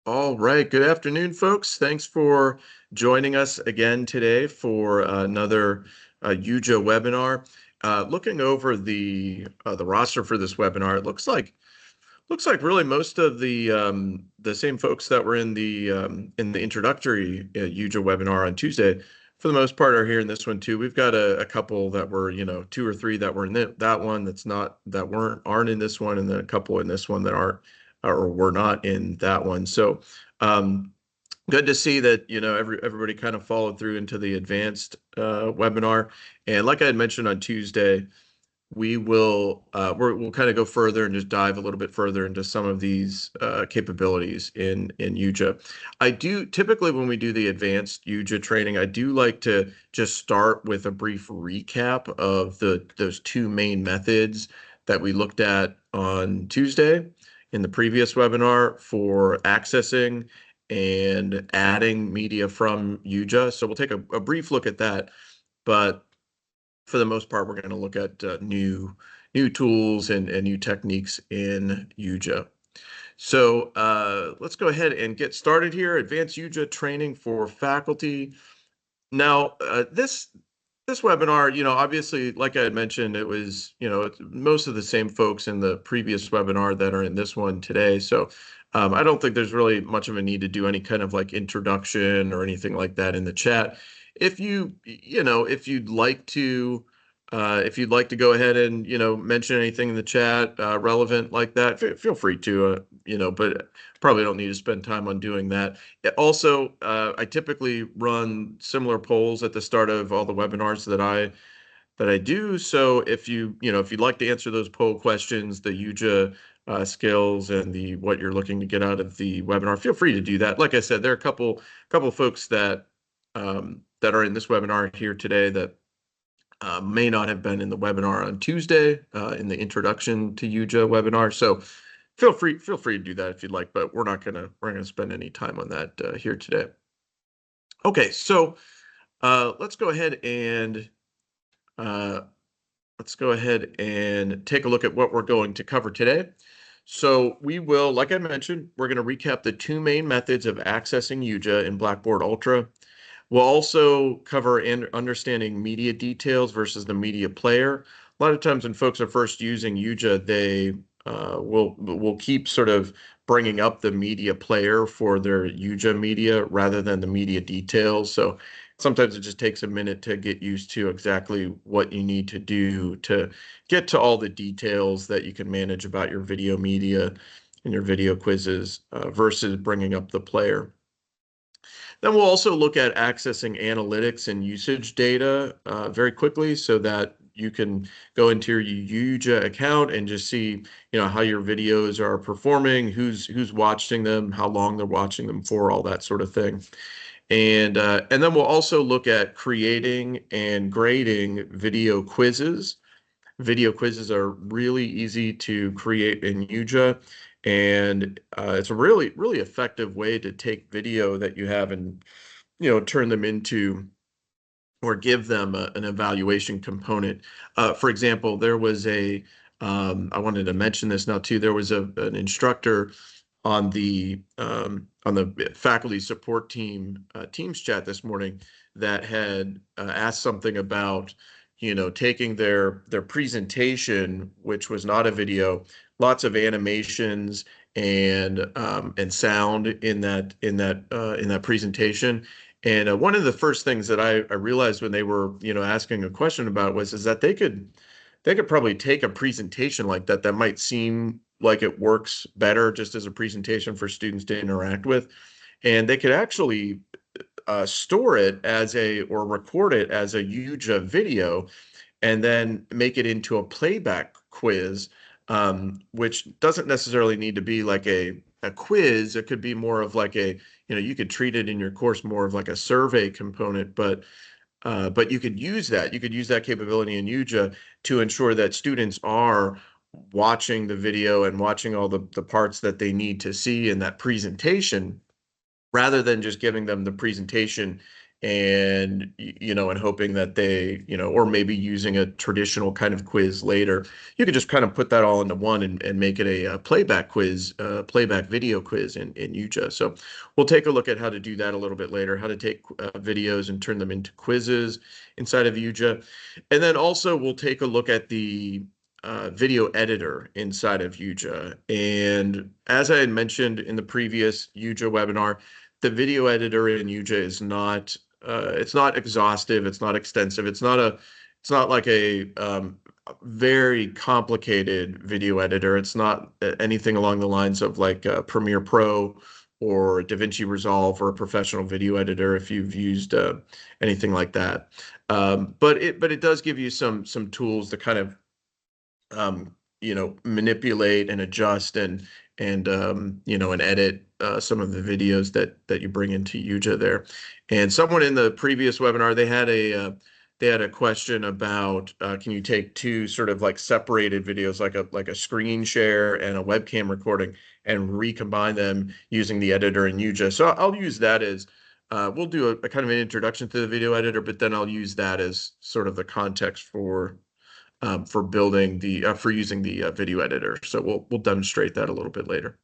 All right. Good afternoon, folks. Thanks for joining us again today for another YuJa webinar. Looking over the roster for this webinar, it looks like really most of the same folks that were in the introductory YuJa webinar on Tuesday, for the most part, are here in this one too. We've got a couple that were, two or three that were in that one aren't in this one, and then a couple in this one that aren't or were not in that one. So good to see that everybody kind of followed through into the advanced webinar. And like I had mentioned on Tuesday, we'll kind of go further and just dive a little bit further into some of these capabilities in YuJa. I do typically, when we do the advanced YuJa training, I do like to just start with a brief recap of those two main methods that we looked at on Tuesday in the previous webinar for accessing and adding media from YuJa. So we'll take a brief look at that, but for the most part, we're going to look at new tools and new techniques in YuJa. So let's go ahead and get started here. Advanced YuJa training for faculty. Now, this webinar, obviously, like I had mentioned, it was, it's most of the same folks in the previous webinar that are in this one today. So I don't think there's really much of a need to do any kind of like introduction or anything like that in the chat. If if you'd like to go ahead and, mention anything in the chat relevant like that, feel free to, but probably don't need to spend time on doing that. Also, I typically run similar polls at the start of all the webinars that I do. So if if you'd like to answer those poll questions, the YuJa skills and the what you're looking to get out of the webinar, feel free to do that. Like I said, there are a couple folks that that are in this webinar here today that may not have been in the webinar on Tuesday in the introduction to YuJa webinar. So feel free to do that if you'd like, but we're gonna spend any time on that here today. Okay, so let's go ahead and take a look at what we're going to cover today. So we will, like I mentioned, we're going to recap the two main methods of accessing YuJa in Blackboard Ultra. We'll also cover understanding media details versus the media player. A lot of times when folks are first using YuJa, they will keep sort of bringing up the media player for their YuJa media rather than the media details. So sometimes it just takes a minute to get used to exactly what you need to do to get to all the details that you can manage about your video media and your video quizzes versus bringing up the player. Then we'll also look at accessing analytics and usage data very quickly so that you can go into your YuJa account and just see, how your videos are performing, who's watching them, how long they're watching them for, all that sort of thing. And then we'll also look at creating and grading video quizzes. Video quizzes are really easy to create in YuJa, and it's a really, really effective way to take video that you have and, turn them into or give them an evaluation component. For example, there was I wanted to mention this now too, there was an instructor on the faculty support team Teams chat this morning that had asked something about taking their presentation, which was not a video, lots of animations and sound in that presentation. And one of the first things that I realized when they were asking a question about is that they could probably take a presentation like that might seem like it works better just as a presentation for students to interact with, and they could actually store it or record it as a YuJa video and then make it into a playback quiz, which doesn't necessarily need to be like a quiz. It could be more of like you could treat it in your course more of like a survey component, but you could use that. You could use that capability in YuJa to ensure that students are watching the video and watching all the parts that they need to see in that presentation, rather than just giving them the presentation and and hoping that they, or maybe using a traditional kind of quiz later. You could just kind of put that all into one and make it a playback quiz, playback video quiz in YuJa. So we'll take a look at how to do that a little bit later, how to take videos and turn them into quizzes inside of YuJa. And then also we'll take a look at the video editor inside of YuJa. And as I had mentioned in the previous YuJa webinar, the video editor in YuJa is not it's not exhaustive, it's not extensive, it's not like a very complicated video editor. It's not anything along the lines of like Premiere Pro or DaVinci Resolve or a professional video editor if you've used anything like that. But it does give you some tools to kind of manipulate and adjust and edit some of the videos that you bring into YuJa there. And someone in the previous webinar, they had a question about can you take two sort of like separated videos, like a screen share and a webcam recording, and recombine them using the editor in YuJa. So I'll use that as we'll do a kind of an introduction to the video editor, but then I'll use that as sort of the context for building for using the video editor. So we'll demonstrate that a little bit later.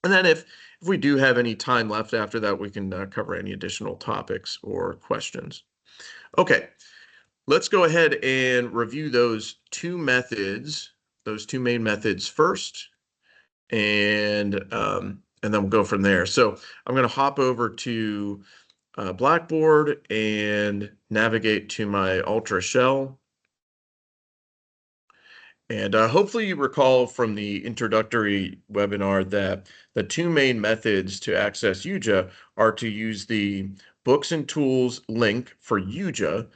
And then if we do have any time left after that, we can cover any additional topics or questions. Okay, let's go ahead and review those two methods, those two main methods first, and then we'll go from there. So I'm going to hop over to Blackboard and navigate to my Ultra shell. And hopefully you recall from the introductory webinar that the two main methods to access YuJa are to use the Books and Tools link for YuJa,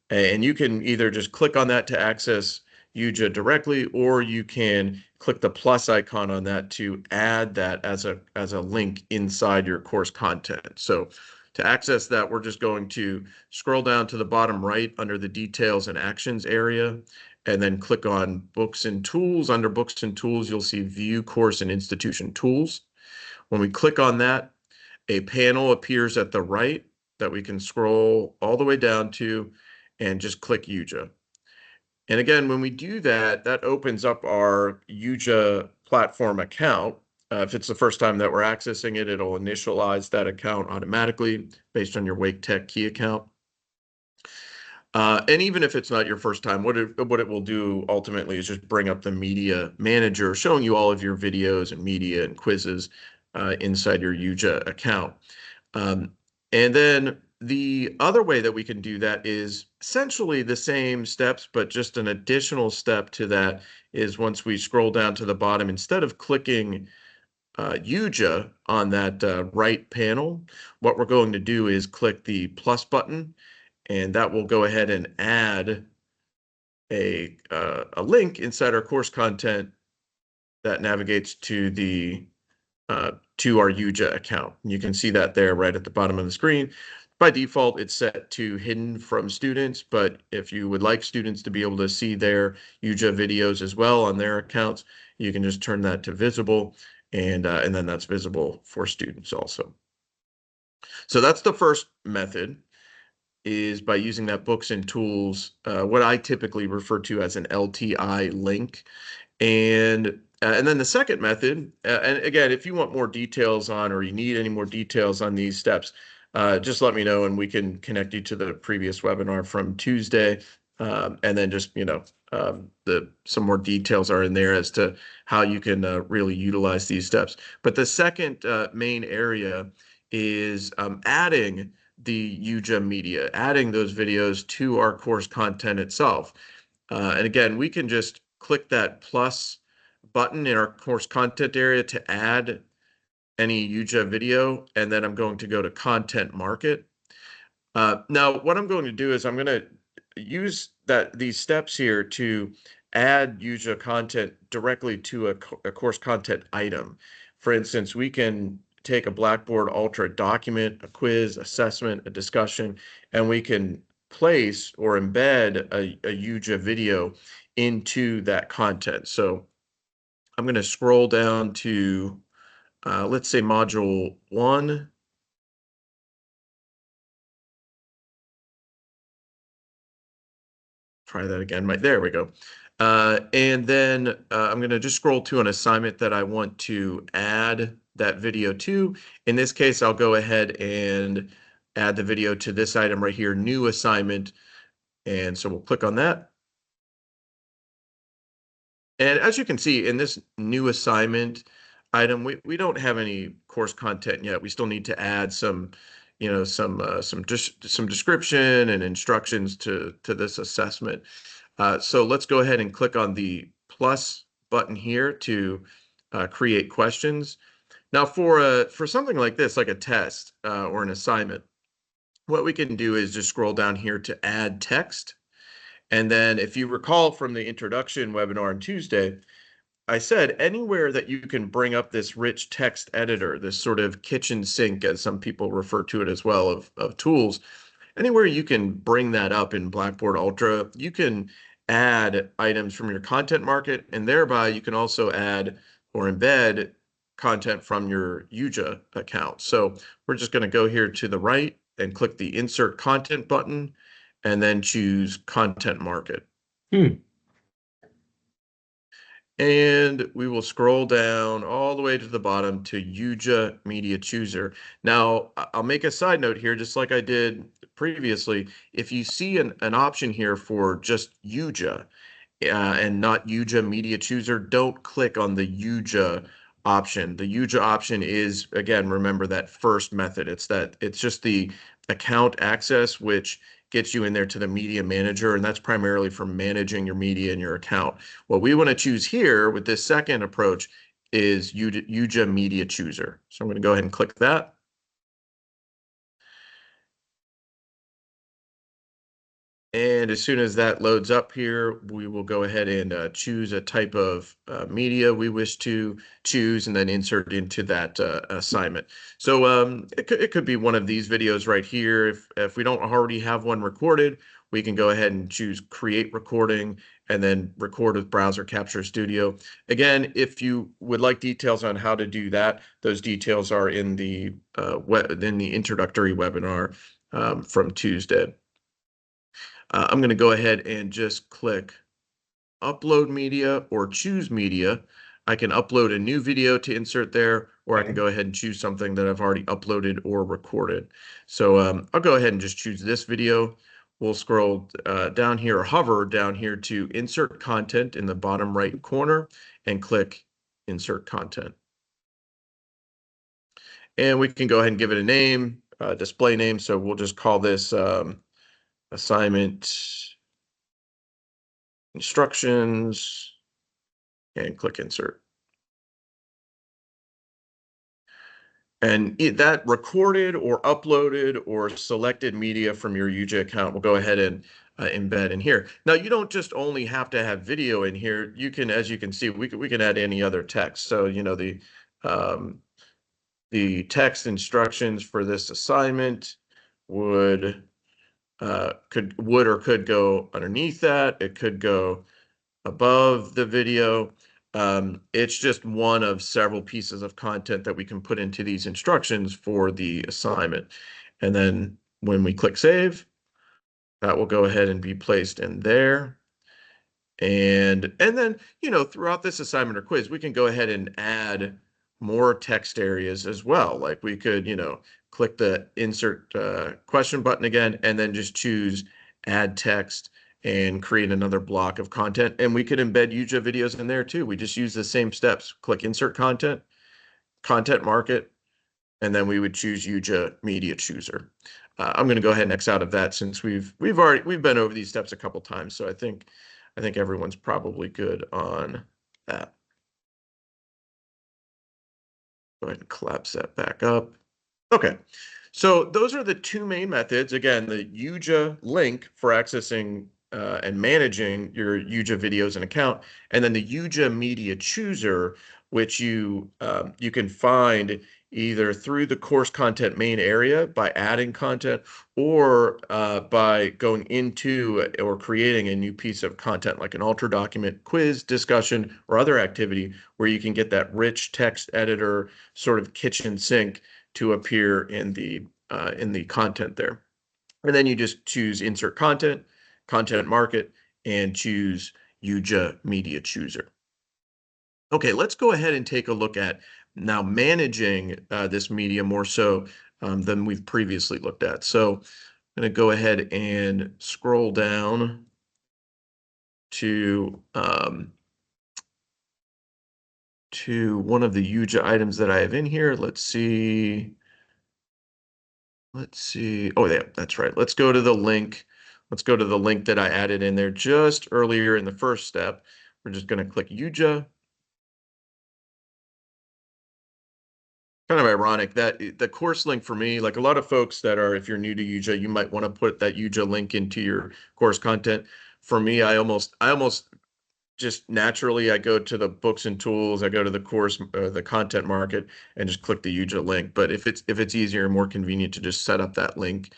and you can either just click on that to access YuJa directly, or you can click the plus icon on that to add that as a link inside your course content. So to access that, we're just going to scroll down to the bottom right under the Details and Actions area, and then click on Books and Tools. Under Books and Tools, you'll see View Course and Institution Tools. When we click on that, a panel appears at the right that we can scroll all the way down to and just click YuJa. And again, when we do that, that opens up our YuJa platform account. If it's the first time that we're accessing it, it'll initialize that account automatically based on your Wake Tech key account. And even if it's not your first time, what it will do ultimately is just bring up the media manager, showing you all of your videos and media and quizzes inside your YuJa account. And then the other way that we can do that is essentially the same steps, but just an additional step to that is once we scroll down to the bottom, instead of clicking YuJa on that right panel, what we're going to do is click the plus button, and that will go ahead and add a link inside our course content that navigates to our YuJa account. And you can see that there right at the bottom of the screen. By default, it's set to hidden from students, but if you would like students to be able to see their YuJa videos as well on their accounts, you can just turn that to visible, and then that's visible for students also. So that's the first method, is by using that Books and Tools, what I typically refer to as an LTI link. And then the second method, and again, if you want more details on, or you need any more details on these steps, just let me know and we can connect you to the previous webinar from Tuesday. And then just, some more details are in there as to how you can really utilize these steps. But the second main area is adding the YuJa media, adding those videos to our course content itself. And again, we can just click that plus button in our course content area to add any YuJa video, and then I'm going to go to Content Market. Now, what I'm going to do is I'm going to use these steps here to add YuJa content directly to a course content item. For instance, we can take a Blackboard Ultra document, a quiz, assessment, a discussion, and we can place or embed a YuJa video into that content. So I'm going to scroll down to, let's say, Module 1. try that again. There we go. And then I'm going to just scroll to an assignment that I want to add that video to. In this case, I'll go ahead and add the video to this item right here, new assignment. And so we'll click on that. And as you can see in this new assignment item, we don't have any course content yet. We still need to add some, some description and instructions to this assessment. So let's go ahead and click on the plus button here to create questions. Now for something like this, like a test or an assignment, what we can do is just scroll down here to add text. And then if you recall from the introduction webinar on Tuesday, I said anywhere that you can bring up this rich text editor, this sort of kitchen sink, as some people refer to it as well, of tools, anywhere you can bring that up in Blackboard Ultra, you can add items from your content market, and thereby you can also add or embed content from your YuJa account. So we're just going to go here to the right and click the Insert Content button, and then choose Content Market. And we will scroll down all the way to the bottom to YuJa Media Chooser. Now, I'll make a side note here, just like I did previously. If you see an option here for just YuJa and not YuJa Media Chooser, don't click on the YuJa option. The YuJa option is, again, remember that first method. It's just the account access, which gets you in there to the media manager, and that's primarily for managing your media in your account. What we want to choose here with this second approach is YuJa Media Chooser. So I'm going to go ahead and click that. And as soon as that loads up here, we will go ahead and choose a type of media we wish to choose and then insert into that assignment. So it could be one of these videos right here. If we don't already have one recorded, we can go ahead and choose Create Recording and then record with Browser Capture Studio. Again, if you would like details on how to do that, those details are in the introductory webinar from Tuesday. I'm going to go ahead and just click Upload Media or Choose Media. I can upload a new video to insert there, or I can go ahead and choose something that I've already uploaded or recorded. So I'll go ahead and just choose this video. We'll scroll down here or hover down here to Insert Content in the bottom right corner and click Insert Content. And we can go ahead and give it a name, display name. So we'll just call this assignment instructions and click insert. And that recorded or uploaded or selected media from your YuJa account will go ahead and embed in here. Now, you don't just only have to have video in here. You can, as you can see, we can add any other text. So, the text instructions for this assignment would could go underneath that. It could go above the video. It's just one of several pieces of content that we can put into these instructions for the assignment. And then when we click save, that will go ahead and be placed in there. And then, throughout this assignment or quiz, we can go ahead and add more text areas as well. Like we could, click the insert question button again, and then just choose add text and create another block of content. And we could embed YuJa videos in there too. We just use the same steps. Click insert content, content market, and then we would choose YuJa Media Chooser. I'm going to go ahead and X out of that since we've been over these steps a couple times. So I think everyone's probably good on that. Go ahead and collapse that back up. Okay, so those are the two main methods. Again, the YuJa link for accessing and managing your YuJa videos and account, and then the YuJa Media Chooser, which you can find either through the course content main area by adding content, or by going into or creating a new piece of content like an Ultra document, quiz, discussion, or other activity where you can get that rich text editor sort of kitchen sink to appear in the content there. And then you just choose insert content, content market, and choose YuJa Media Chooser. Okay, let's go ahead and take a look at now managing this media more so than we've previously looked at. So I'm going to go ahead and scroll down to one of the YuJa items that I have in here. Let's see. Let's see. Oh, yeah, that's right. Let's go to the link. Let's go to the link that I added in there just earlier in the first step. We're just going to click YuJa. Kind of ironic that the course link for me, like a lot of folks that are, if you're new to YuJa, you might want to put that YuJa link into your course content. For me, I almost just naturally I go to the books and tools, I go to the course, the content market, and just click the YuJa link. But if it's easier and more convenient to just set up that link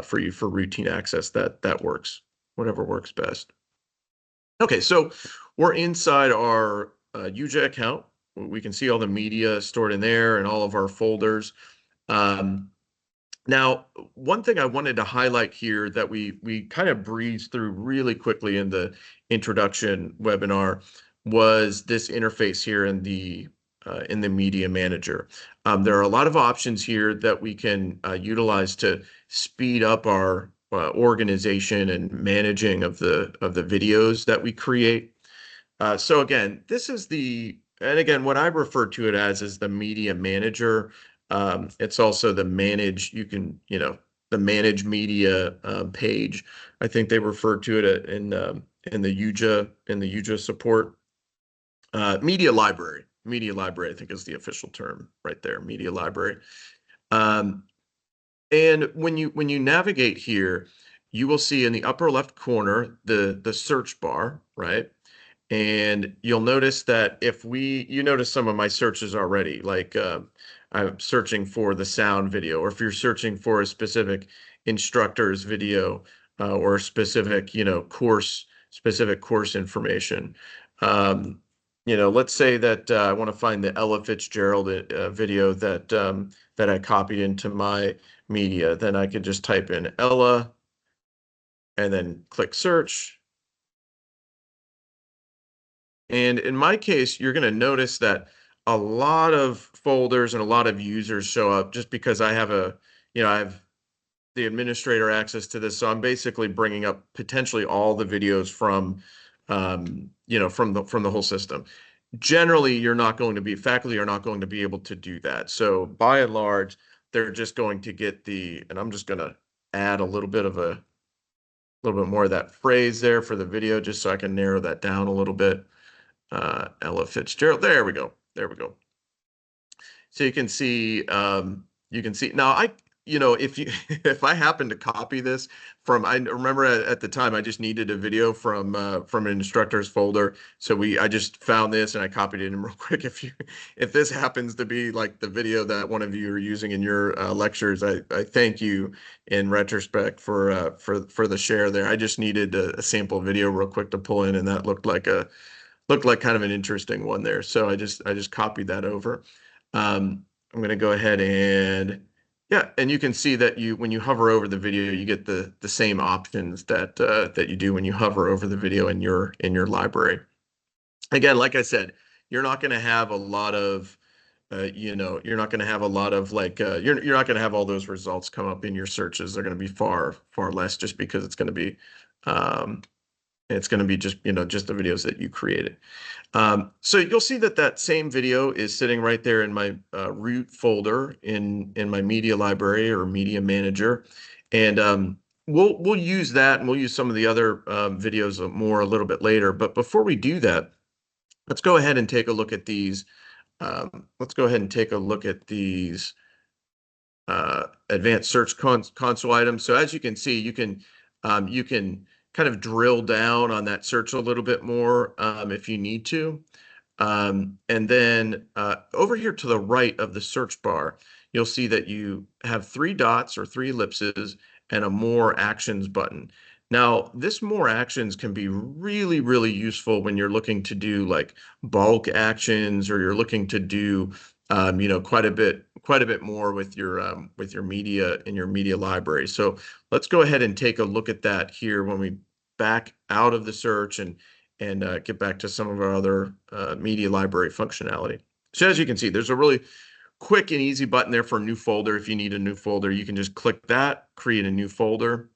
for you for routine access, that works. Whatever works best. Okay, so we're inside our YuJa account. We can see all the media stored in there and all of our folders. Um, Now, one thing I wanted to highlight here that we kind of breezed through really quickly in the introduction webinar was this interface here in the media manager. There are a lot of options here that we can utilize to speed up our organization and managing of the videos that we create. So again, and again, what I refer to it as is the media manager. It's also the manage, the manage media page. I think they refer to it in the YuJa support. Media library, I think is the official term right there, media library. Um, and when you navigate here, you will see in the upper left corner the search bar, right? And you'll notice that you notice some of my searches already, like I'm searching for the sound video, or if you're searching for a specific instructor's video or specific, specific course information. Um, let's say that I want to find the Ella Fitzgerald video that I copied into my media. Then I could just type in Ella and then click search. And in my case, you're going to notice that a lot of folders and a lot of users show up just because I have the administrator access to this. So I'm basically bringing up potentially all the videos from the whole system. Generally, faculty are not going to be able to do that. So by and large, they're just going to get and I'm just going to add a little bit more of that phrase there for the video, just so I can narrow that down a little bit. Ella Fitzgerald. There we go. There we go. So you can see now if you if I happen to copy this I remember at the time I just needed a video from an instructor's folder. So I just found this and I copied it in real quick. If this happens to be like the video that one of you are using in your lectures, I thank you in retrospect for the share there. I just needed a sample video real quick to pull in, and that looked like kind of an interesting one there. So I just copied that over. I'm going to go ahead and you can see that when you hover over the video, you get the same options that you do when you hover over the video in your library. Again, like I said, you're not going to have a lot of you're not going to have a lot of you're not going to have all those results come up in your searches. They're going to be far less, just because um, it's going to be just the videos that you created. So you'll see that same video is sitting right there in my root folder in my media library or media manager, and we'll use that, and we'll use some of the other videos more a little bit later. But before we do that, let's go ahead and take a look at these. Let's go ahead and take a look at these advanced search console items. So as you can see, you can kind of drill down on that search a little bit more if you need to. And then over here to the right of the search bar, you'll see that you have 3 dots or 3 ellipses and a more actions button. Now, this more actions can be really, really useful when you're looking to do like bulk actions, or you're looking to do quite a bit more with your media in your media library. So let's go ahead and take a look at that here when we back out of the search and get back to some of our other media library functionality. So as you can see, there's a really quick and easy button there for a new folder. If you need a new folder, you can just click that, create a new folder.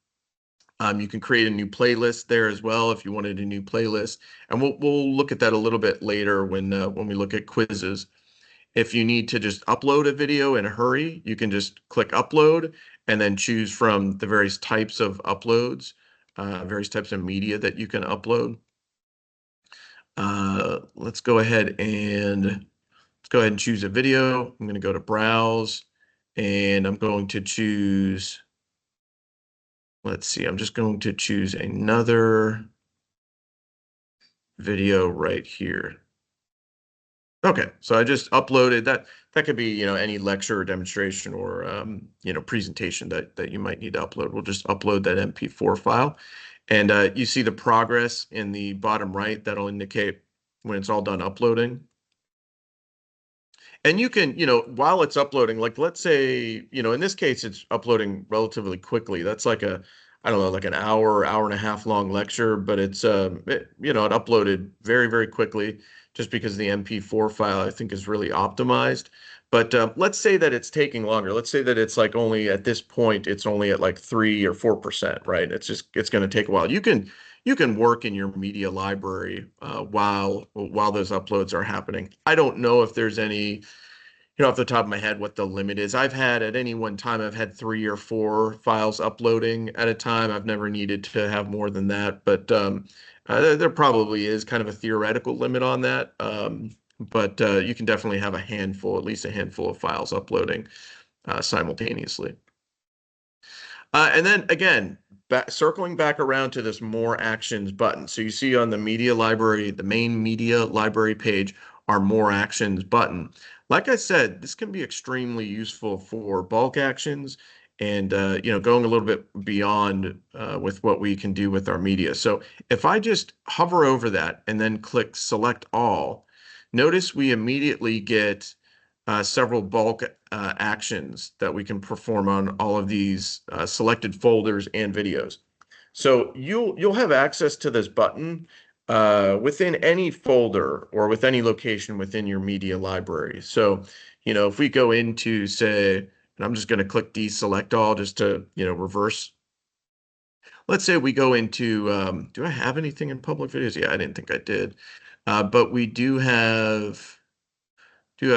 You can create a new playlist there as well if you wanted a new playlist. And we'll look at that a little bit later when we look at quizzes. If you need to just upload a video in a hurry, you can just click upload and then choose from the various types of uploads, various types of media that you can upload. Let's go ahead and choose a video. I'm going to go to browse and I'm going to choose, let's see, I'm just going to choose another video right here. Okay, so I just uploaded that. That could be, any lecture or demonstration or, presentation that you might need to upload. We'll just upload that MP4 file. And you see the progress in the bottom right. That'll indicate when it's all done uploading. And you can, while it's uploading, like let's say, in this case, it's uploading relatively quickly. That's like I don't know, like an hour, hour and a half long lecture, but it uploaded very, very quickly just because the MP4 file, I think, is really optimized. But let's say that it's taking longer. Let's say that it's like only at this point, it's only at like 3 or 4%, right? It's going to take a while. You can work in your media library while those uploads are happening. I don't know if there's any, off the top of my head, what the limit is. I've had at any one time, I've had 3 or 4 files uploading at a time. I've never needed to have more than that, but there probably is kind of a theoretical limit on that. But you can definitely have at least a handful of files uploading simultaneously. And then again, circling back around to this More Actions button. So you see on the media library, the main media library page, our More Actions button. Like I said, this can be extremely useful for bulk actions and going a little bit beyond with what we can do with our media. So if I just hover over that and then click Select All, notice we immediately get several bulk actions that we can perform on all of these selected folders and videos. So you'll have access to this button within any folder or with any location within your media library. So, if we go into, say, and I'm just going to click deselect all just to, reverse. Let's say we go into, do I have anything in public videos? Yeah, I didn't think I did. But we do have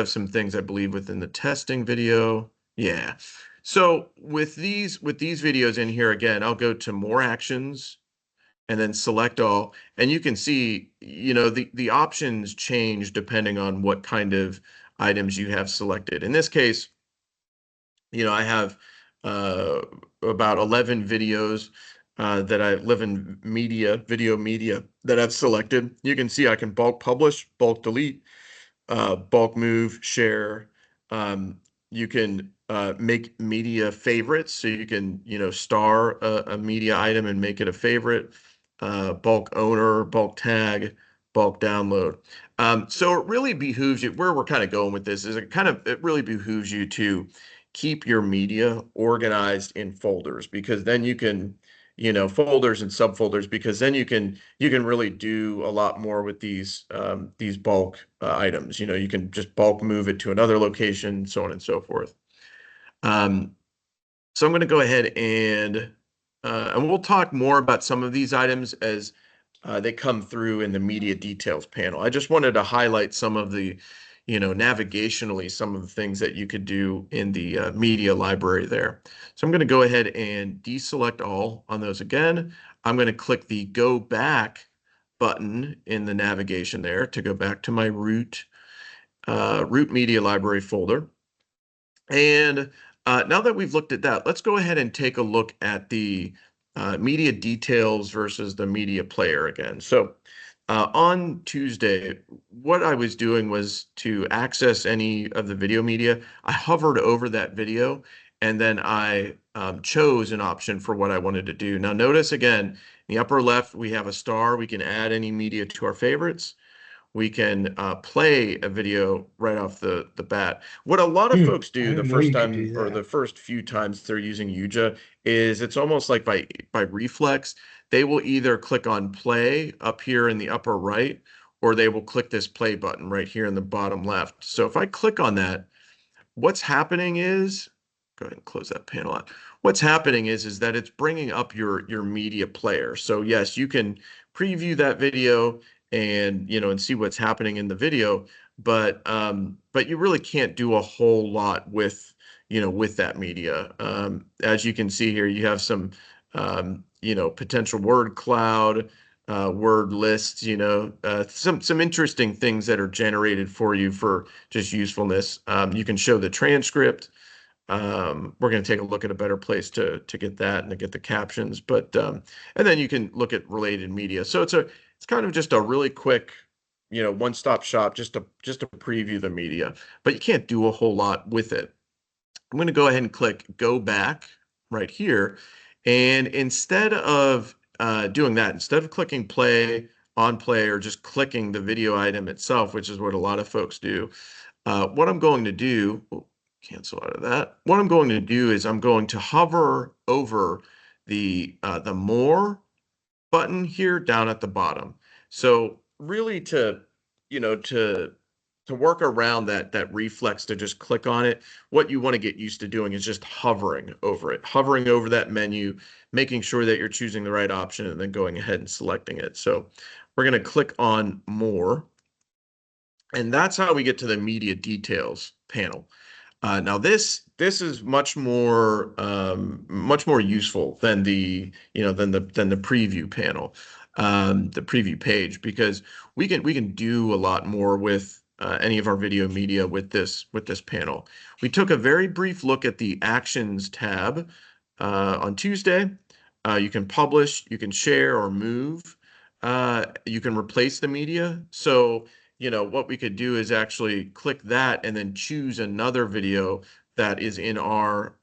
some things I believe within the testing video. Yeah. So with these videos in here, again, I'll go to More Actions and then select all. And you can see, the options change depending on what kind of items you have selected. In this case, I have about 11 videos that I live in video media that I've selected. You can see I can bulk publish, bulk delete, bulk move, share. You can make media favorites, so you can, star a media item and make it a favorite. Bulk owner, bulk tag, bulk download. So it really behooves you, where we're kind of going with this is it really behooves you to keep your media organized in folders, because then you can, folders and subfolders, because then you can really do a lot more with these bulk items. You can just bulk move it to another location, so on and so forth. So I'm going to go ahead and we'll talk more about some of these items as they come through in the media details panel. I just wanted to highlight some of the, navigationally, some of the things that you could do in the media library there. So I'm going to go ahead and deselect all on those again. I'm going to click the Go Back button in the navigation there to go back to my root media library folder. And now that we've looked at that, let's go ahead and take a look at the media details versus the media player again. So on Tuesday, what I was doing was to access any of the video media. I hovered over that video and then I chose an option for what I wanted to do. Now notice again, in the upper left, we have a star. We can add any media to our favorites. we can play a video right off the bat. What a lot of Hmm. folks I do the didn't know first you could time do or the that. first few times they're using YuJa is it's almost like by reflex. They will either click on play up here in the upper right, or they will click this play button right here in the bottom left. So if I click on that, what's happening is, go ahead and close that panel out. What's happening is that it's bringing up your media player. So yes, you can preview that video and and see what's happening in the video, but you really can't do a whole lot with with that media. As you can see here, you have some potential word cloud, word lists, some interesting things that are generated for you for just usefulness. You can show the transcript. We're going to take a look at a better place to get that and to get the captions, but and then you can look at related media. So it's kind of just a really quick, one-stop shop just to preview the media, but you can't do a whole lot with it. I'm going to go ahead and click go back right here. And instead of doing that, instead of clicking play on play or just clicking the video item itself, which is what a lot of folks do, what I'm going to do, oh, cancel out of that. What I'm going to do is I'm going to hover over the more button here down at the bottom. So really you know, to to work around that reflex to just click on it, what you want to get used to doing is just hovering over it, hovering over that menu, making sure that you're choosing the right option and then going ahead and selecting it. So we're going to click on more, and that's how we get to the media details panel. Now this is much more useful than the preview panel, the preview page, because we can do a lot more with any of our video media with this panel. We took a very brief look at the Actions tab on Tuesday. You can publish, you can share or move, you can replace the media. So what we could do is actually click that and then choose another video that is in our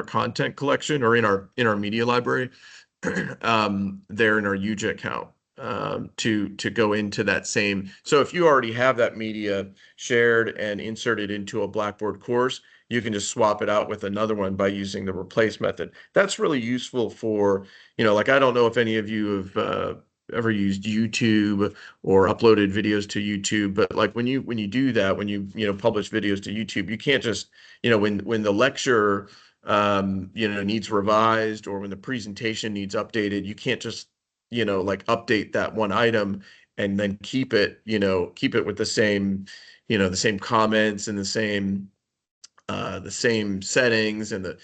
content collection or in our media library there in our YuJa account to go into that same. So if you already have that media shared and inserted into a Blackboard course, you can just swap it out with another one by using the replace method. That's really useful for, like I don't know if any of you have ever used YouTube or uploaded videos to YouTube, but like when you do that, when you publish videos to YouTube, you can't just, when the lecture needs revised or when the presentation needs updated, you can't just, like update that one item and then keep it with the same comments and the same settings and the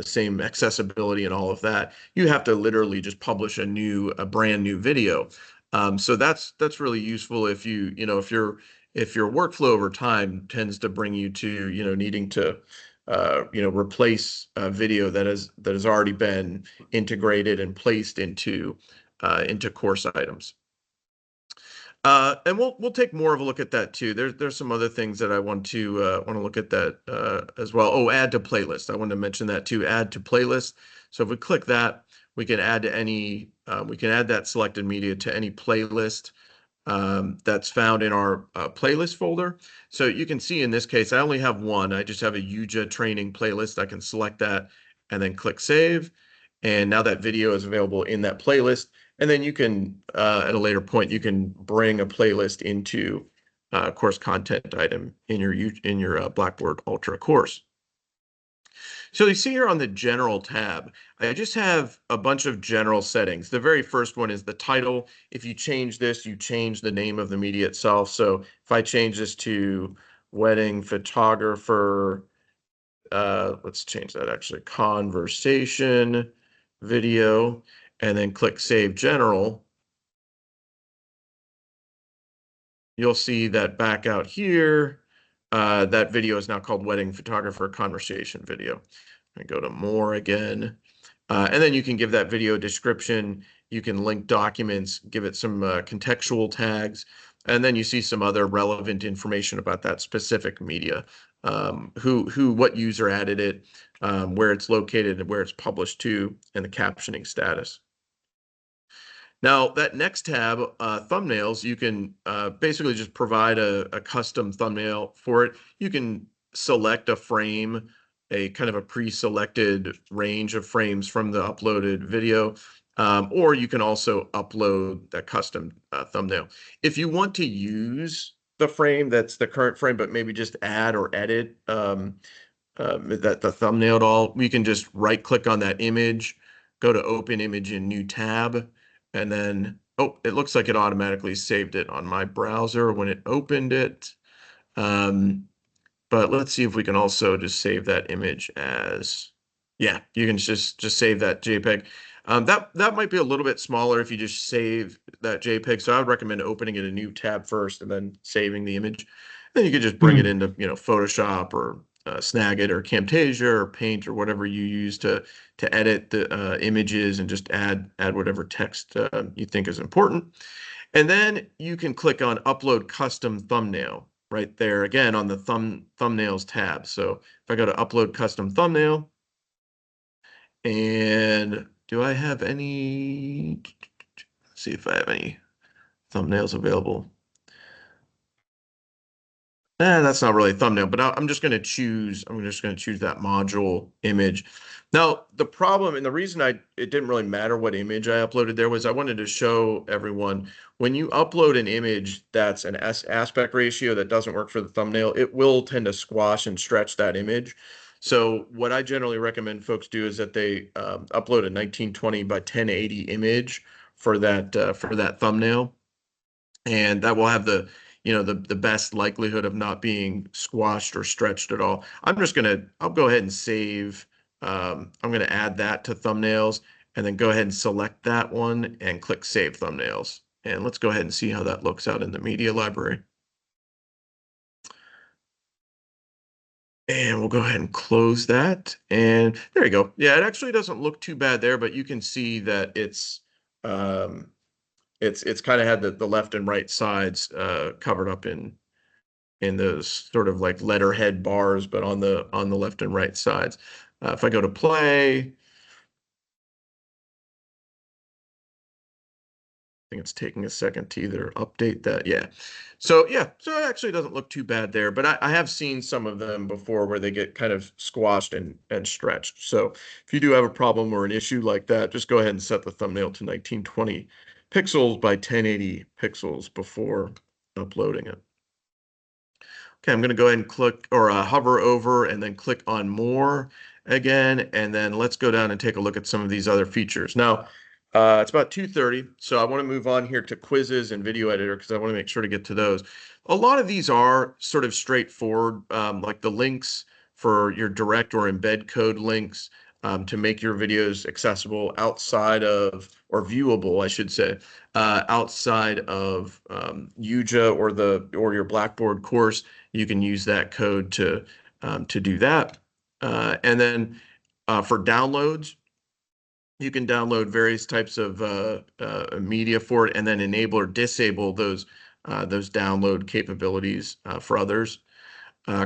same accessibility and all of that. You have to literally just publish a brand new video. So that's really useful if if your workflow over time tends to bring you to needing to replace a video that has already been integrated and placed into course items. And we'll take more of a look at that too. There's some other things that I want to look at that as well. Oh, add to playlist. I wanted to mention that too. Add to playlist. So if we click that, we can add to any. We can add that selected media to any playlist that's found in our playlist folder. So you can see in this case, I only have one. I just have a YuJa Training playlist. I can select that and then click Save. And now that video is available in that playlist. And then you can, at a later point, you can bring a playlist into course content item in your Blackboard Ultra course. So you see here on the General tab, I just have a bunch of general settings. The very first one is the title. If you change this, you change the name of the media itself. So if I change this to Wedding Photographer, let's change that actually, Conversation Video, and then click Save General, you'll see that back out here, that video is now called Wedding Photographer Conversation Video. I go to more again. And then you can give that video a description. You can link documents, give it some contextual tags, and then you see some other relevant information about that specific media, what user added it, where it's located and where it's published to, and the captioning status. Now, that next tab, thumbnails, you can basically just provide a custom thumbnail for it. You can select a frame, a kind of a pre-selected range of frames from the uploaded video, or you can also upload that custom thumbnail. If you want to use the frame that's the current frame, but maybe just add or edit that the thumbnail at all, we can just right click on that image, go to open image in new tab, and then, oh, it looks like it automatically saved it on my browser when it opened it. Um, but let's see if we can also just save that image as, yeah, you can just save that JPEG. That might be a little bit smaller if you just save that JPEG. So I would recommend opening in a new tab first and then saving the image. Then you could just bring it Hmm. into, Photoshop or Snagit or Camtasia or Paint or whatever you use to edit the images and just add whatever text you think is important. And then you can click on Upload Custom Thumbnail right there again on the thumbnails tab. So if I go to Upload Custom Thumbnail, and do I have any? Let's see if I have any thumbnails available. That's not really a thumbnail, but I'm just going to choose. I'm just going to choose that module image. Now, the problem and the reason it didn't really matter what image I uploaded there was I wanted to show everyone when you upload an image that's an aspect ratio that doesn't work for the thumbnail, it will tend to squash and stretch that image. So what I generally recommend folks do is that they upload a 1920 by 1080 image for that thumbnail, and that will have the best likelihood of not being squashed or stretched at all. I'll go ahead and save. I'm gonna add that to thumbnails and then go ahead and select that one and click Save Thumbnails. And let's go ahead and see how that looks out in the media library. And we'll go ahead and close that. And there you go. Yeah, it actually doesn't look too bad there, but you can see that um, it's kind of had the left and right sides covered up in those sort of like letterhead bars, but on the left and right sides. If I go to play, I think it's taking a second to either update that. Yeah. So yeah, so it actually doesn't look too bad there, but I have seen some of them before where they get kind of squashed and stretched. So if you do have a problem or an issue like that, just go ahead and set the thumbnail to 1920 pixels by 1080 pixels before uploading it. Okay, I'm going to go ahead and click or hover over and then click on more again. And then let's go down and take a look at some of these other features. Now, it's about 2:30, so I want to move on here to quizzes and video editor because I want to make sure to get to those. A lot of these are sort of straightforward, like the links for your direct or embed code links to make your videos accessible outside of, or viewable, I should say, outside of YuJa or your Blackboard course. You can use that code to do that. And then for downloads, you can download various types of media for it, and then enable or disable those download capabilities for others.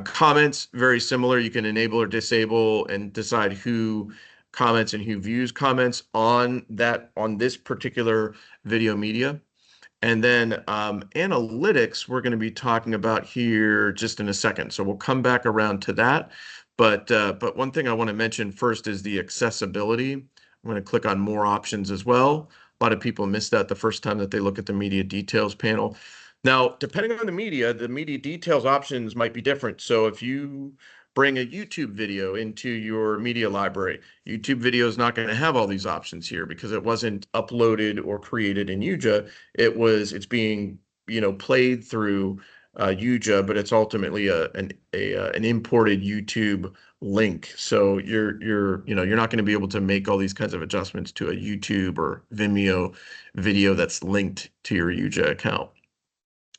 Comments, very similar. You can enable or disable and decide who comments and who views comments on this particular video media. And then analytics, we're going to be talking about here just in a second. So we'll come back around to that. But one thing I want to mention first is the accessibility. I'm going to click on more options as well. A lot of people miss that the first time that they look at the media details panel. Now, depending on the media details options might be different. So if you bring a YouTube video into your media library, YouTube video is not going to have all these options here because it wasn't uploaded or created in YuJa. It's being played through YuJa, but it's ultimately an imported YouTube link. So you're not going to be able to make all these kinds of adjustments to a YouTube or Vimeo video that's linked to your YuJa account.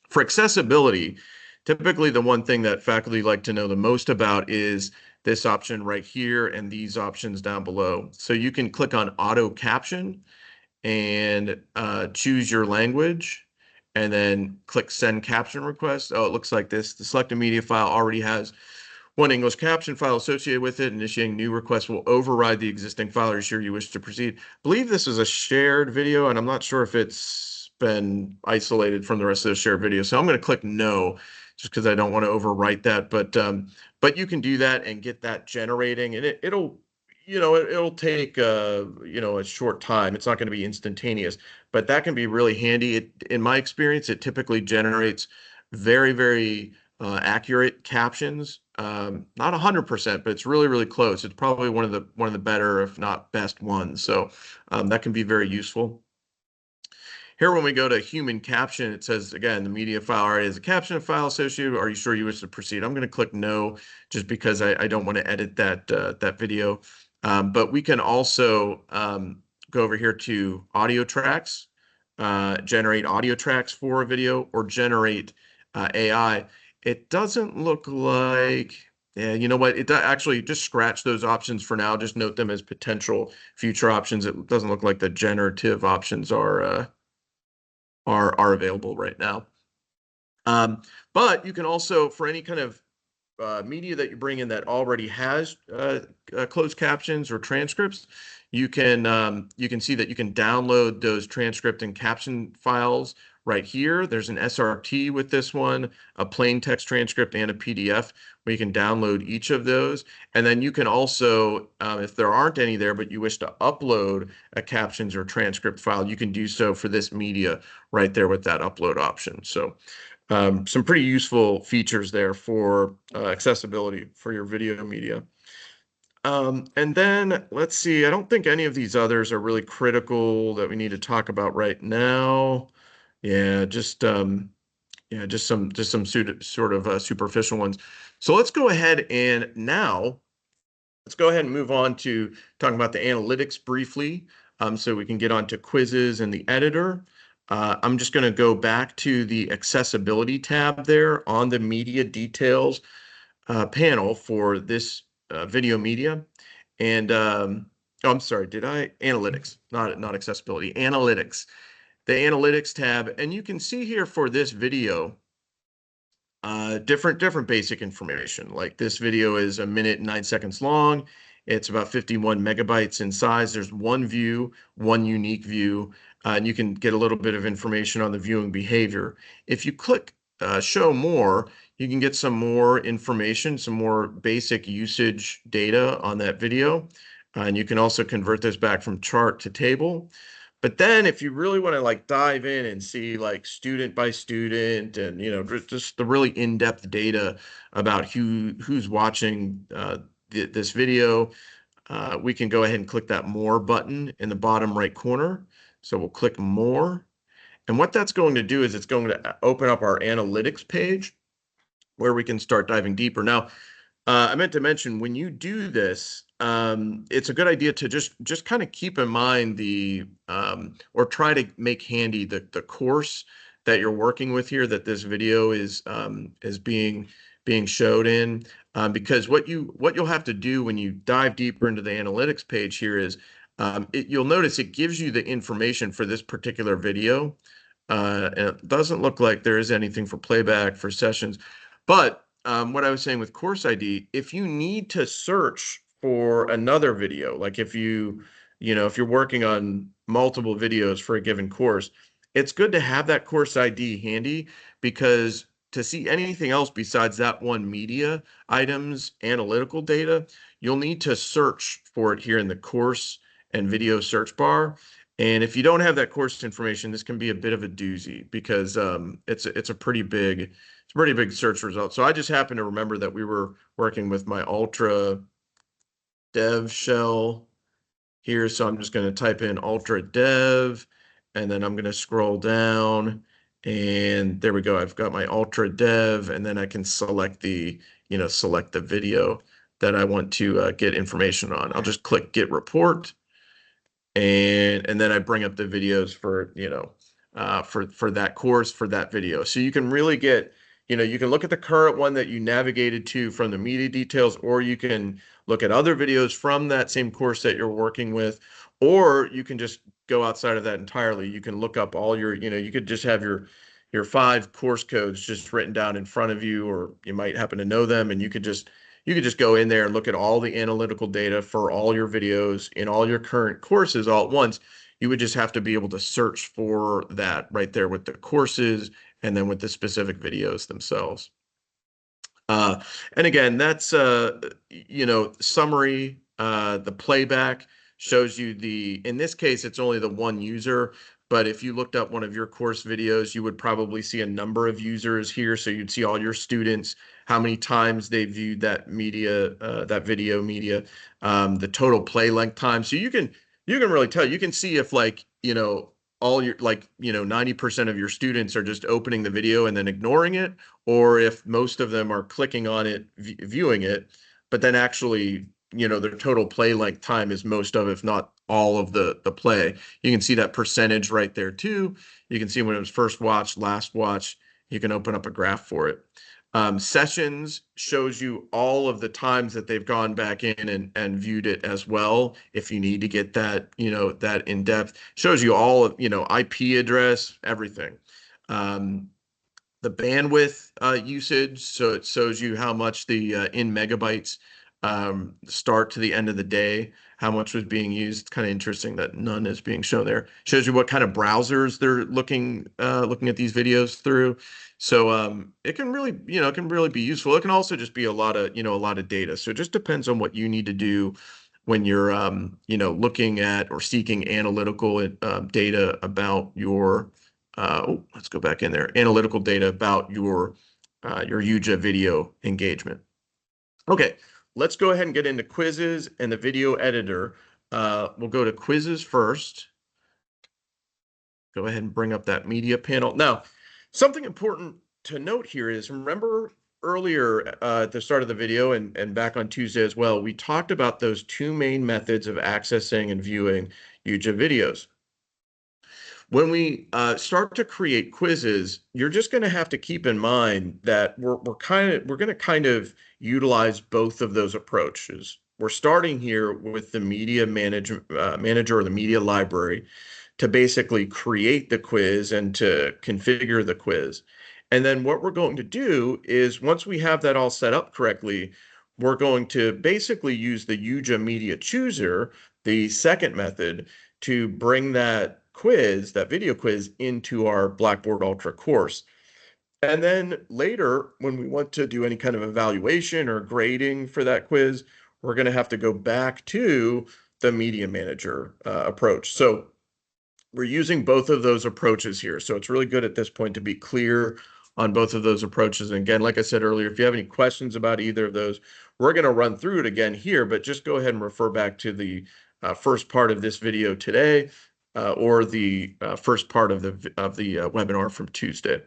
For accessibility, typically the one thing that faculty like to know the most about is this option right here and these options down below. So you can click on auto caption and choose your language and then click send caption request. Oh, it looks like this. The selected media file already has one English caption file associated with it. Initiating new request will override the existing file. Are you sure you wish to proceed? I believe this is a shared video, and I'm not sure if it's been isolated from the rest of the shared video. So I'm going to click no, just because I don't want to overwrite that. But you can do that and get that generating, and it'll it'll take a short time. It's not going to be instantaneous, but that can be really handy. In my experience, it typically generates very, very accurate captions. Not 100%, but it's really, really close. It's probably one of the better, if not best ones. So that can be very useful. Here, when we go to human caption, it says, again, the media file already has a caption file associated. Are you sure you wish to proceed? I'm going to click no, just because I don't want to edit that video. But we can also go over here to audio tracks, generate audio tracks for a video, or generate AI. It doesn't look like, yeah, you know what? Actually, just scratch those options for now. Just note them as potential future options. It doesn't look like the generative options are available right now. But you can also, for any kind of media that you bring in that already has closed captions or transcripts, you can see that you can download those transcript and caption files right here. There's an SRT with this one, a plain text transcript, and a PDF where you can download each of those. And then you can also, if there aren't any there, but you wish to upload a captions or transcript file, you can do so for this media right there with that upload option. So some pretty useful features there for accessibility for your video media. And then let's see, I don't think any of these others are really critical that we need to talk about right now. Yeah, just some sort of superficial ones. So let's go ahead and move on to talking about the analytics briefly, so we can get on to quizzes and the editor. I'm just going to go back to the accessibility tab there on the media details panel for this video media. And oh, I'm sorry, analytics, not accessibility, analytics. The analytics tab, and you can see here for this video, different basic information. Like this video is 1 minute and 9 seconds long. It's about 51 megabytes in size. There's one view, one unique view, and you can get a little bit of information on the viewing behavior. If you click show more, you can get some more information, some more basic usage data on that video. And you can also convert this back from chart to table. But then if you really want to like dive in and see like student by student and just the really in-depth data about who's watching this video, we can go ahead and click that more button in the bottom right corner. So we'll click more. And what that's going to do is it's going to open up our analytics page where we can start diving deeper. Now, I meant to mention when you do this, it's a good idea to just kind of keep in mind or try to make handy the course that you're working with here, that this video is being showed in, because what you'll have to do when you dive deeper into the analytics page here is you'll notice it gives you the information for this particular video. And it doesn't look like there is anything for playback for sessions, but what I was saying with course ID, if you need to search for another video, like if if you're working on multiple videos for a given course, it's good to have that course ID handy, because to see anything else besides that one media items analytical data, you'll need to search for it here in the course and video search bar. And if you don't have that course information, this can be a bit of a doozy, because it's a pretty big search result. So I just happen to remember that we were working with my Ultra Dev shell here. So I'm just going to type in Ultra Dev, and then I'm going to scroll down, and there we go. I've got my Ultra Dev, and then I can select the video that I want to get information on. I'll just click Get Report. And then I bring up the videos for for that course, for that video. So you can really get, you can look at the current one that you navigated to from the media details, or you can look at other videos from that same course that you're working with, or you can just go outside of that entirely. You can look up all your, you could just have your 5 course codes just written down in front of you, or you might happen to know them, and you could just you could just go in there and look at all the analytical data for all your videos in all your current courses all at once. You would just have to be able to search for that right there with the courses and then with the specific videos themselves. Uh, and again, that's summary. The playback shows you in this case, it's only the one user. But if you looked up one of your course videos, you would probably see a number of users here. So you'd see all your students, how many times they viewed that media, that video media, the total play length time. So you can really tell. You can see if all your 90% of your students are just opening the video and then ignoring it, or if most of them are clicking on it, viewing it, but then actually, their total play length time is most of, if not all of the play. You can see that percentage right there too. You can see when it was first watched, last watched. You can open up a graph for it. Sessions shows you all of the times that they've gone back in and viewed it as well. If you need to get that, that in depth, shows you all of, IP address, everything. The bandwidth usage, so it shows you how much the in megabytes start to the end of the day, how much was being used. It's kind of interesting that none is being shown there. Shows you what kind of browsers they're looking at these videos through. So it can really, be useful. It can also just be a lot of data. So it just depends on what you need to do when you're, looking at or seeking analytical data about your, let's go back in there, analytical data about your YuJa video engagement. Okay, let's go ahead and get into quizzes and the video editor. We'll go to quizzes first. Go ahead and bring up that media panel. Now, something important to note here is, remember earlier at the start of the video and back on Tuesday as well, we talked about those two main methods of accessing and viewing YuJa videos. When we start to create quizzes, you're just going to have to keep in mind that we're going to kind of utilize both of those approaches. We're starting here with the media manager or the media library to basically create the quiz and to configure the quiz. And then what we're going to do is, once we have that all set up correctly, we're going to basically use the YuJa Media Chooser, the second method, to bring that quiz, that video quiz, into our Blackboard Ultra course. And then later, when we want to do any kind of evaluation or grading for that quiz, we're going to have to go back to the media manager approach. So we're using both of those approaches here. So it's really good at this point to be clear on both of those approaches. And again, like I said earlier, if you have any questions about either of those, we're going to run through it again here, but just go ahead and refer back to the first part of this video today, or the first part of the webinar from Tuesday,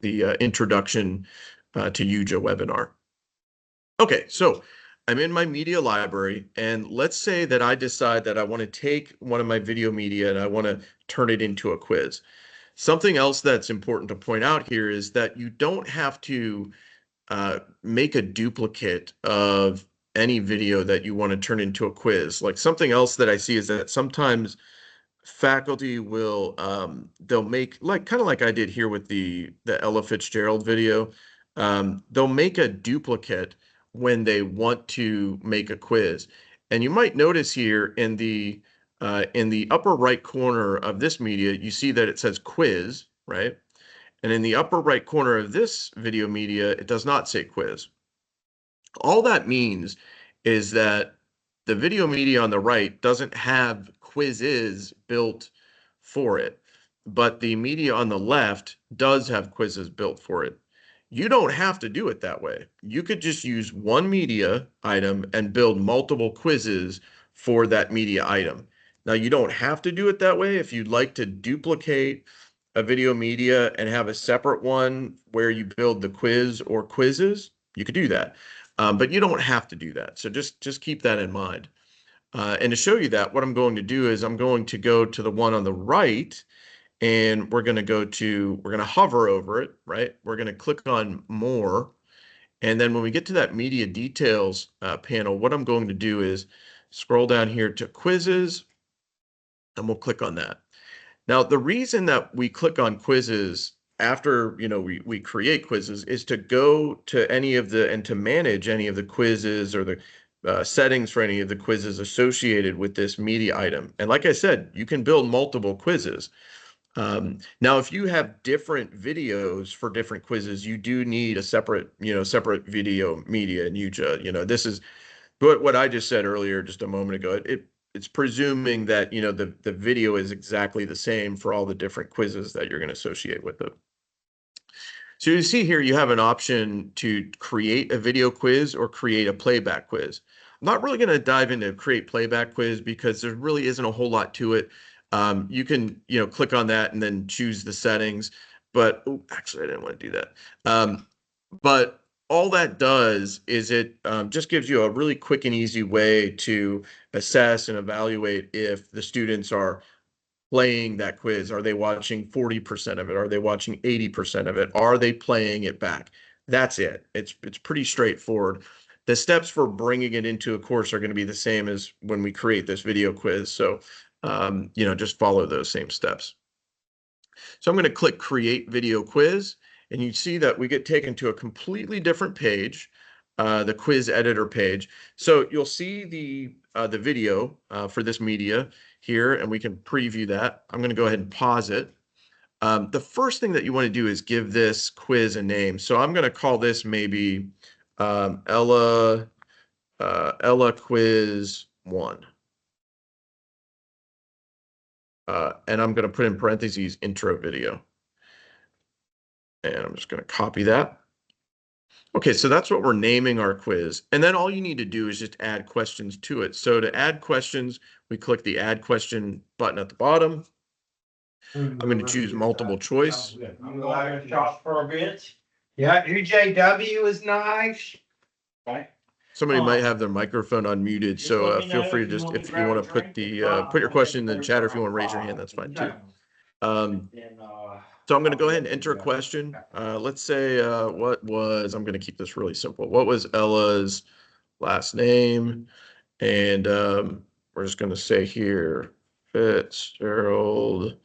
the introduction to YuJa webinar. Okay, so I'm in my media library, and let's say that I decide that I want to take one of my video media and I want to turn it into a quiz. Something else that's important to point out here is that you don't have to make a duplicate of any video that you want to turn into a quiz. Like, something else that I see is that sometimes faculty will they'll make, like, kind of like I did here with the Ella Fitzgerald video. They'll make a duplicate when they want to make a quiz. And you might notice here in the upper right corner of this media, you see that it says quiz, right? And in the upper right corner of this video media, it does not say quiz. All that means is that the video media on the right doesn't have quizzes built for it, but the media on the left does have quizzes built for it. You don't have to do it that way. You could just use one media item and build multiple quizzes for that media item. Now, you don't have to do it that way. If you'd like to duplicate a video media and have a separate one where you build the quiz or quizzes, you could do that. But you don't have to do that. So just keep that in mind. And to show you that, what I'm going to do is I'm going to go to the one on the right, and we're going to hover over it, right? We're going to click on more. And then when we get to that media details panel, what I'm going to do is scroll down here to quizzes, and we'll click on that. Now, the reason that we click on quizzes after we create quizzes is to go to any of the and to manage any of the quizzes or the settings for any of the quizzes associated with this media item. And like I said, you can build multiple quizzes. Now, if you have different videos for different quizzes, you do need a separate video media in YuJa. This is what I just said earlier, just a moment ago. It's presuming that, the video is exactly the same for all the different quizzes that you're going to associate with it. So you see here, you have an option to create a video quiz or create a playback quiz. I'm not really going to dive into create playback quiz because there really isn't a whole lot to it. You can, click on that and then choose the settings. But actually, I didn't want to do that. But all that does is it just gives you a really quick and easy way to assess and evaluate if the students are playing that quiz. Are they watching 40% of it? Are they watching 80% of it? Are they playing it back? That's it. It's pretty straightforward. The steps for bringing it into a course are going to be the same as when we create this video quiz. So, just follow those same steps. So I'm going to click Create Video Quiz, and you see that we get taken to a completely different page, the quiz editor page. So you'll see the video for this media here, and we can preview that. I'm going to go ahead and pause it. The first thing that you want to do is give this quiz a name. So I'm going to call this maybe Ella Quiz 1. And I'm going to put in parentheses intro video. And I'm just going to copy that. Okay, so that's what we're naming our quiz. And then all you need to do is just add questions to it. So to add questions, we click the Add Question button at the bottom. I'm going to choose multiple choice. I'm going to shop for a bit. Yeah, UJW is nice. Okay. Somebody might have their microphone unmuted, so feel free to just, if you want to put your question in the chat, or if you want to raise your hand, that's fine too. So I'm going to go ahead and enter a question. Let's say, I'm going to keep this really simple. What was Ella's last name? And we're just going to say here, Fitzgerald,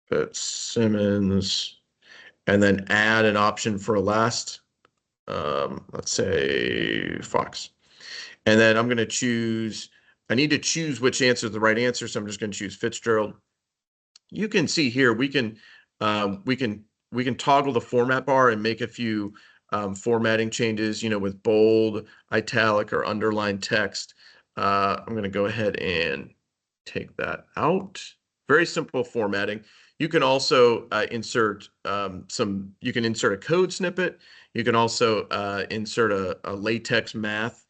Fitzsimmons, and then add an option for a last, let's say Fox. And then I'm going to choose, I need to choose which answer is the right answer. So I'm just going to choose Fitzgerald. You can see here, we can toggle the format bar and make a few formatting changes, with bold, italic, or underlined text. I'm going to go ahead and take that out. Very simple formatting. You can also insert you can insert a code snippet. You can also insert a latex math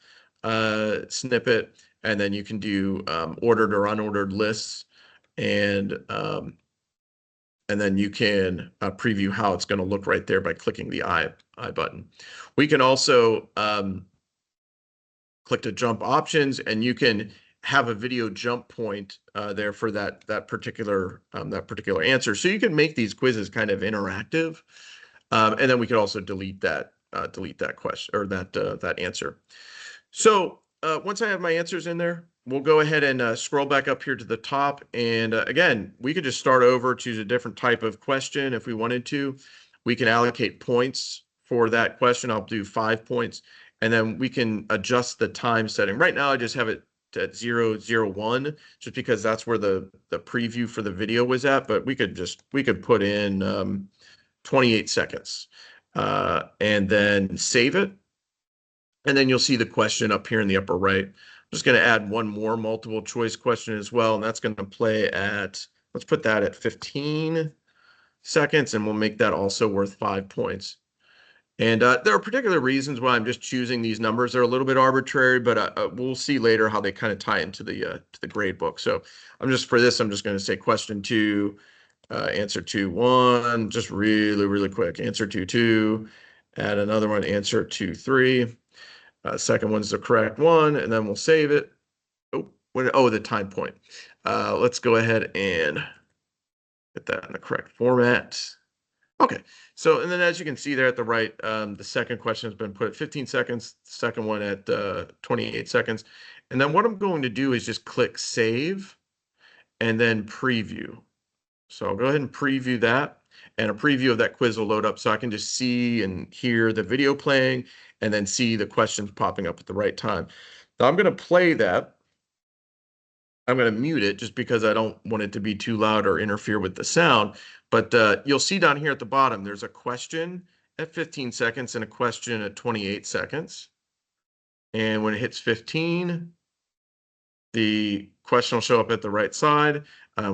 snippet, and then you can do ordered or unordered lists, and then you can preview how it's going to look right there by clicking the I button. We can also click to jump options, and you can have a video jump point there for that particular answer. So you can make these quizzes kind of interactive, and then we could also delete that question or that answer. So once I have my answers in there, we'll go ahead and scroll back up here to the top. And again, we could just start over, choose a different type of question if we wanted to. We can allocate points for that question. I'll do 5 points, and then we can adjust the time setting. Right now, I just have it at 0:01, just because that's where the preview for the video was at. But we could put in 28 seconds and then save it. And then you'll see the question up here in the upper right. I'm just going to add one more multiple choice question as well. And that's going to play at, let's put that at 15 seconds, and we'll make that also worth 5 points. And there are particular reasons why I'm just choosing these numbers. They're a little bit arbitrary, but we'll see later how they kind of tie into the grade book. So I'm just going to say question 2, answer 2, 1, just really, really quick. Answer 2, 2, add another one, answer 2, 3. Second one's the correct one, and then we'll save it. Oh, the time point. Let's go ahead and get that in the correct format. Okay, so and then as you can see there at the right, the second question has been put at 15 seconds, the second one at 28 seconds. And then what I'm going to do is just click save. and then preview. So I'll go ahead and preview that, and a preview of that quiz will load up so I can just see and hear the video playing and then see the questions popping up at the right time. Now I'm going to play that. I'm going to mute it just because I don't want it to be too loud or interfere with the sound. But you'll see down here at the bottom, there's a question at 15 seconds and a question at 28 seconds. And when it hits 15, the question will show up at the right side.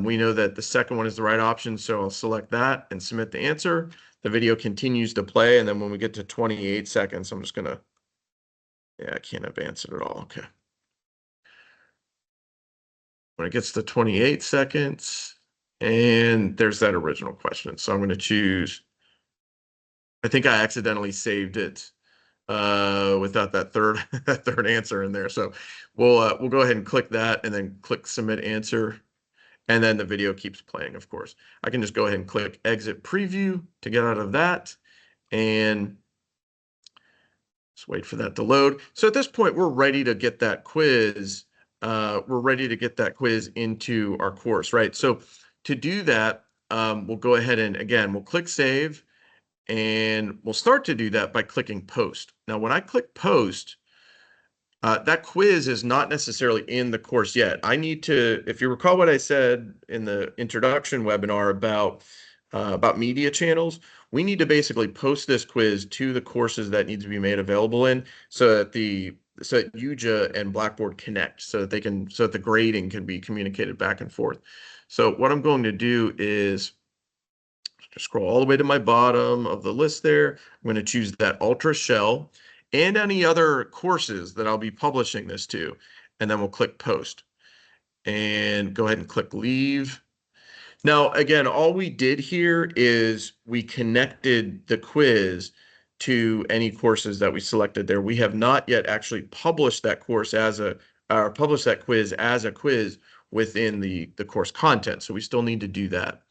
We know that the second one is the right option, so I'll select that and submit the answer. The video continues to play, and then when we get to 28 seconds, I'm just going to, yeah, I can't advance it at all. Okay. When it gets to 28 seconds, and there's that original question. So I'm going to choose, I think I accidentally saved it without that third that third answer in there. So we'll go ahead and click that and then click submit answer. And then the video keeps playing, of course. I can just go ahead and click exit preview to get out of that. And just wait for that to load. So at this point, we're ready to get that quiz. We're ready to get that quiz into our course, right? So to do that, we'll go ahead and again, we'll click save. And we'll start to do that by clicking post. Now, when I click post, that quiz is not necessarily in the course yet. I need to, if you recall what I said in the introduction webinar about media channels, we need to basically post this quiz to the courses that need to be made available in so that YuJa and Blackboard connect so that so that the grading can be communicated back and forth. So what I'm going to do is just scroll all the way to my bottom of the list there. I'm going to choose that Ultra Shell and any other courses that I'll be publishing this to. And then we'll click post and go ahead and click leave. Now, again, all we did here is we connected the quiz to any courses that we selected there. We have not yet actually published that course as a, or published that quiz as a quiz within the course content. So we still need to do that.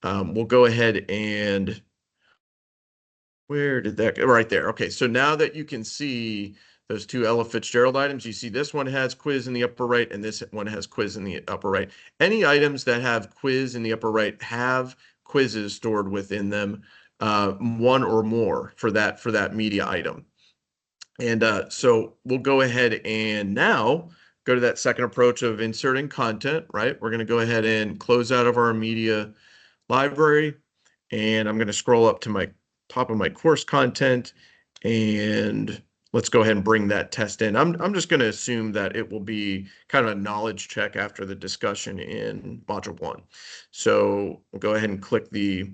We'll go ahead and where did that go? Right there. Okay, so now that you can see those two Ella Fitzgerald items, you see this one has quiz in the upper right and this one has quiz in the upper right. Any items that have quiz in the upper right have quizzes stored within them, one or more for that media item. And so we'll go ahead and now go to that second approach of inserting content, right? We're going to go ahead and close out of our media library, and I'm going to scroll up to my top of my course content, and let's go ahead and bring that test in. I'm just going to assume that it will be kind of a knowledge check after the discussion in module 1. So we'll go ahead and click the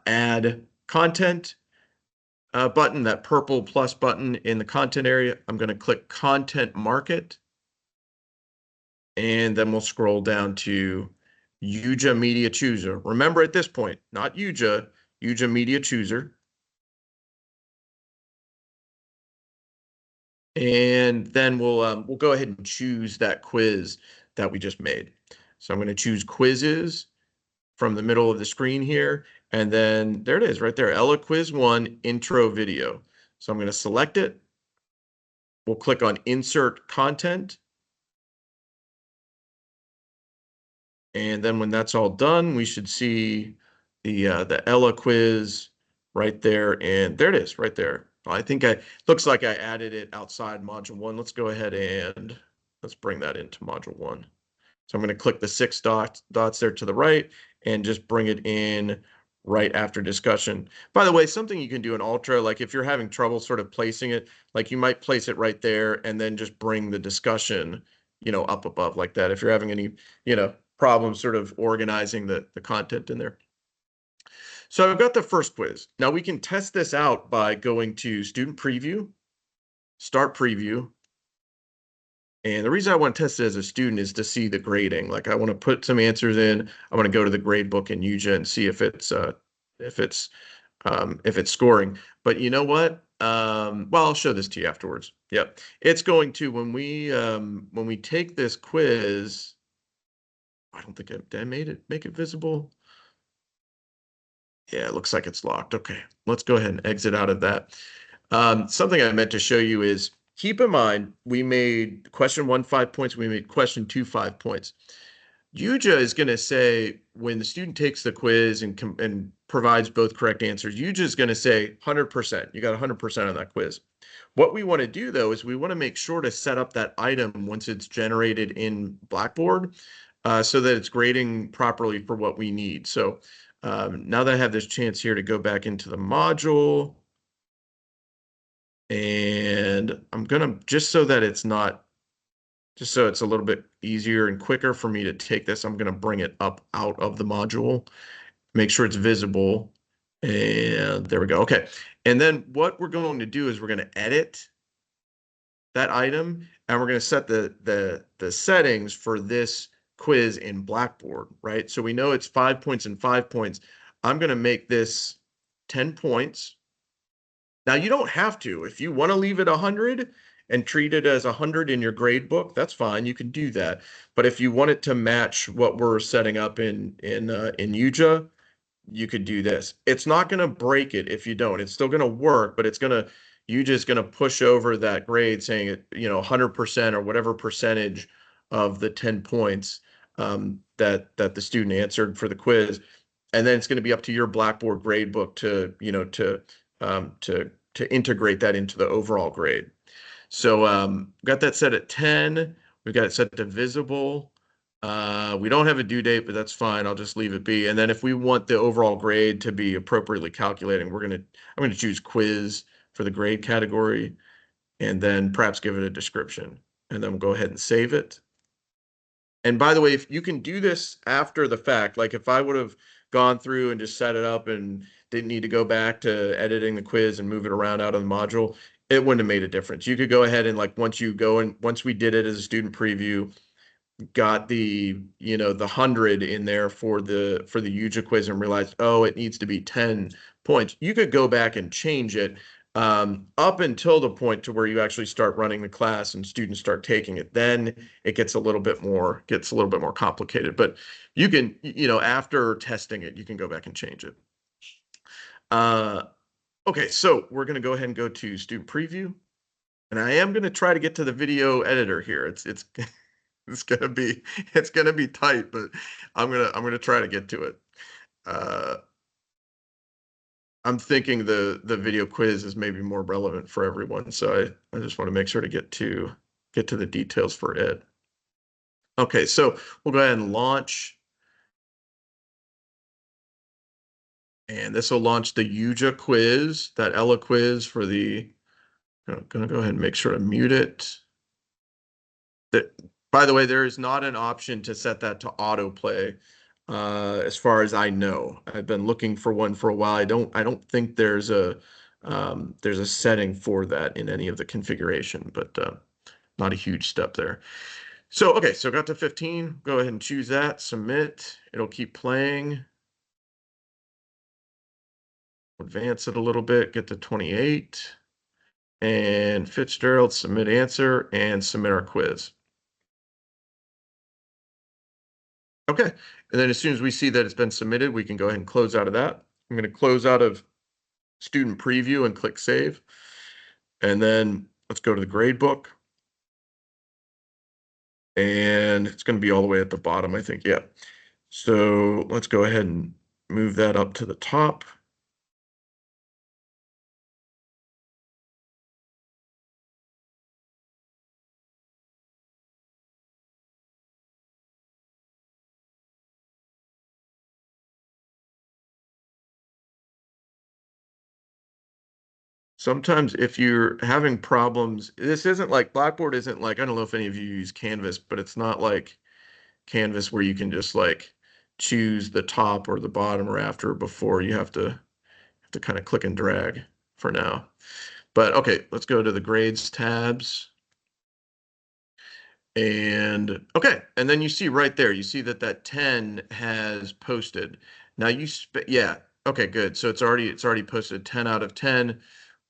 add content button, that purple plus button in the content area. I'm going to click content market, and then we'll scroll down to YuJa Media Chooser. Remember at this point, not YuJa Media Chooser. And then we'll go ahead and choose that quiz that we just made. So I'm going to choose quizzes from the middle of the screen here. And then there it is right there, Ella Quiz 1 intro video. So I'm going to select it. We'll click on insert content. And then when that's all done, we should see the Ella quiz right there. And there it is right there. I think looks like I added it outside module 1. Let's go ahead and let's bring that into module 1. So I'm going to click the 6 dots there to the right and just bring it in right after discussion. By the way, something you can do in Ultra, like if you're having trouble sort of placing it, like you might place it right there and then just bring the discussion, up above like that. If you're having any, problems sort of organizing the content in there. So I've got the first quiz. Now we can test this out by going to Student Preview, Start Preview. And the reason I want to test it as a student is to see the grading. Like I want to put some answers in. I want to go to the grade book in YuJa and see if it's scoring. But you know what? Well, I'll show this to you afterwards. Yep, it's going to when we take this quiz. I don't think did I make it visible. Yeah, it looks like it's locked. Okay, let's go ahead and exit out of that. Something I meant to show you is keep in mind, we made question 1 5 points, we made question 2 5 points. YuJa is going to say when the student takes the quiz and provides both correct answers, YuJa is going to say 100%. You got 100% on that quiz. What we want to do though is we want to make sure to set up that item once it's generated in Blackboard, so that it's grading properly for what we need. So now that I have this chance here to go back into the module, and I'm gonna, just so that it's not, just so it's a little bit easier and quicker for me to take this, I'm gonna bring it up out of the module, make sure it's visible. And there we go. Okay. And then what we're going to do is we're going to edit that item, and we're going to set the settings for this quiz in Blackboard, right? So we know it's 5 points and 5 points. I'm going to make this 10 points. Now you don't have to. If you want to leave it 100 and treat it as 100 in your grade book, that's fine. You can do that. But if you want it to match what we're setting up in YuJa, you could do this. It's not going to break it if you don't. It's still going to work, but it's going to, you just going to push over that grade saying it, 100% or whatever percentage of the 10 points that the student answered for the quiz. And then it's going to be up to your Blackboard grade book to, to integrate that into the overall grade. So got that set at 10. We've got it set to visible. We don't have a due date, but that's fine. I'll just leave it be. And then if we want the overall grade to be appropriately calculating, I'm gonna choose quiz for the grade category, and then perhaps give it a description. And then we'll go ahead and save it. And by the way, if you can do this after the fact, like if I would have gone through and just set it up and didn't need to go back to editing the quiz and move it around out of the module, it wouldn't have made a difference. You could go ahead and, like, once we did it as a student preview, got the 100 in there for the YuJa quiz and realized, oh, it needs to be 10 points. You could go back and change it up until the point to where you actually start running the class and students start taking it. Then it gets a little bit more complicated. But you can, after testing it, you can go back and change it. Okay, so we're going to go ahead and go to student preview. And I am going to try to get to the video editor here. It's it's gonna be tight, but I'm gonna try to get to it. I'm thinking the video quiz is maybe more relevant for everyone, so I just want to make sure to get to the details for it. Okay, so we'll go ahead and launch, and this will launch the YuJa quiz, that Ella quiz for the. I'm gonna go ahead and make sure to mute it. By the way, there is not an option to set that to autoplay, as far as I know. I've been looking for one for a while. I don't think there's a setting for that in any of the configuration, but not a huge step there. So okay, so got to 15. Go ahead and choose that. Submit. It'll keep playing. Advance it a little bit. Get to 28. And Fitzgerald, submit answer, and submit our quiz. Okay, and then as soon as we see that it's been submitted, we can go ahead and close out of that. I'm going to close out of student preview and click save. And then let's go to the grade book. And it's going to be all the way at the bottom, I think. Yeah. So let's go ahead and move that up to the top. Sometimes if you're having problems, this isn't like Blackboard isn't like, I don't know if any of you use Canvas, but it's not like Canvas where you can just like choose the top or the bottom or after before. You have to kind of click and drag for now. But okay, let's go to the grades tabs. And okay, and then you see right there, you see that 10 has posted. Now yeah, okay, good. So it's already posted 10 out of 10.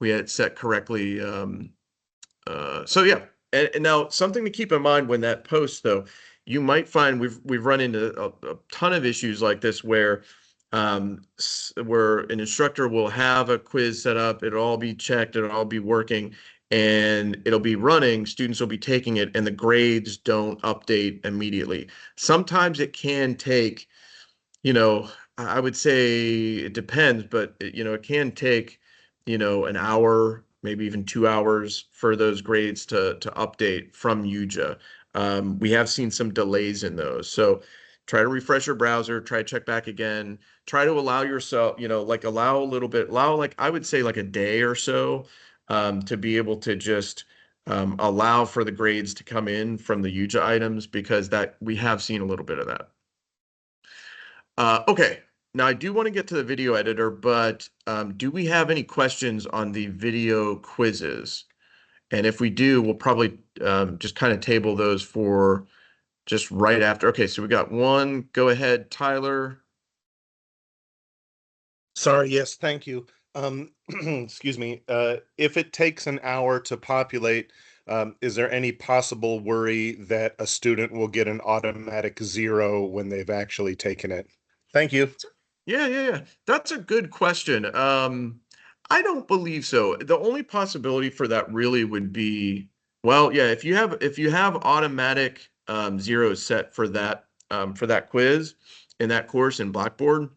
We had it set correctly. So yeah, and now something to keep in mind when that posts though, you might find we've run into a ton of issues like this where where an instructor will have a quiz set up, it'll all be checked, it'll all be working, and it'll be running, students will be taking it, and the grades don't update immediately. Sometimes it can take, you know, I would say it depends, but it can take, an hour, maybe even 2 hours for those grades to update from YuJa. We have seen some delays in those. So try to refresh your browser, try to check back again, try to allow yourself, like allow a little bit, allow like I would say like a day or so to be able to just allow for the grades to come in from the YuJa items because that we have seen a little bit of that. Okay, now I do want to get to the video editor, but do we have any questions on the video quizzes? And if we do, we'll probably just kind of table those for just right after. Okay, so we got one. Go ahead, Tyler. Sorry, yes, thank you. Excuse me. If it takes an hour to populate, is there any possible worry that a student will get an automatic 0 when they've actually taken it? Thank you. Yeah, yeah, yeah. That's a good question. I don't believe so. The only possibility for that really would be, well, yeah, if you have automatic zeros set for that quiz in that course in Blackboard,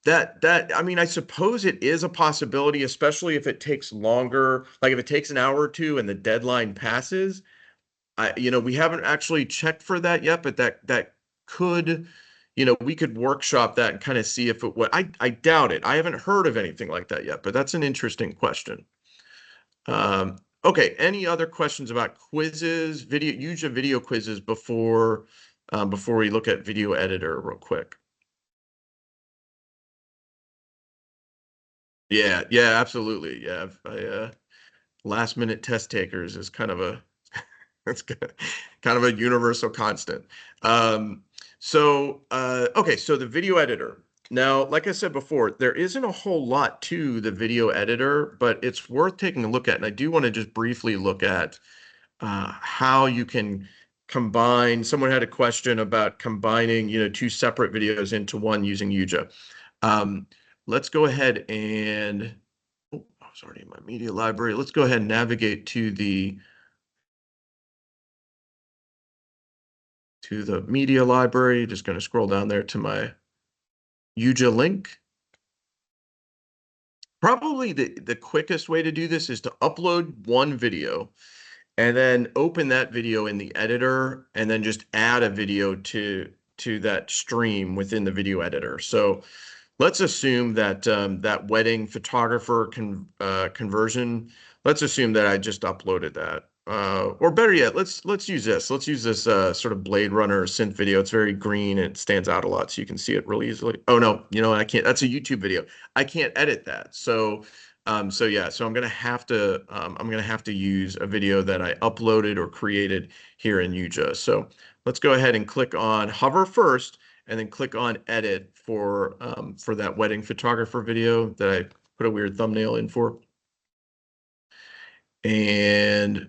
that I mean, I suppose it is a possibility, especially if it takes longer, like if it takes an hour or two and the deadline passes. We haven't actually checked for that yet, but that could, we could workshop that and kind of see if it would. I doubt it. I haven't heard of anything like that yet, but that's an interesting question. Okay, any other questions about quizzes, use your video quizzes before we look at video editor real quick? Yeah, yeah, absolutely. Yeah, last minute test takers is kind of a that's kind of a universal constant. Um, okay, so the video editor. Now, like I said before, there isn't a whole lot to the video editor, but it's worth taking a look at. And I do want to just briefly look at how you can combine. Someone had a question about combining, two separate videos into one using YuJa. Um, let's go ahead and, oh, I was already in my media library. Let's go ahead and navigate to the media library. Just going to scroll down there to my YuJa link. Probably the quickest way to do this is to upload one video and then open that video in the editor and then just add a video to that stream within the video editor. So let's assume that that wedding photographer conversion, let's assume that I just uploaded that. Or better yet, let's use this. Let's use this sort of Blade Runner synth video. It's very green and it stands out a lot, so you can see it really easily. Oh no, I can't. That's a YouTube video. I can't edit that. So yeah, so I'm gonna have to use a video that I uploaded or created here in YuJa. So let's go ahead and click on hover first, and then click on edit for that wedding photographer video that I put a weird thumbnail in for. And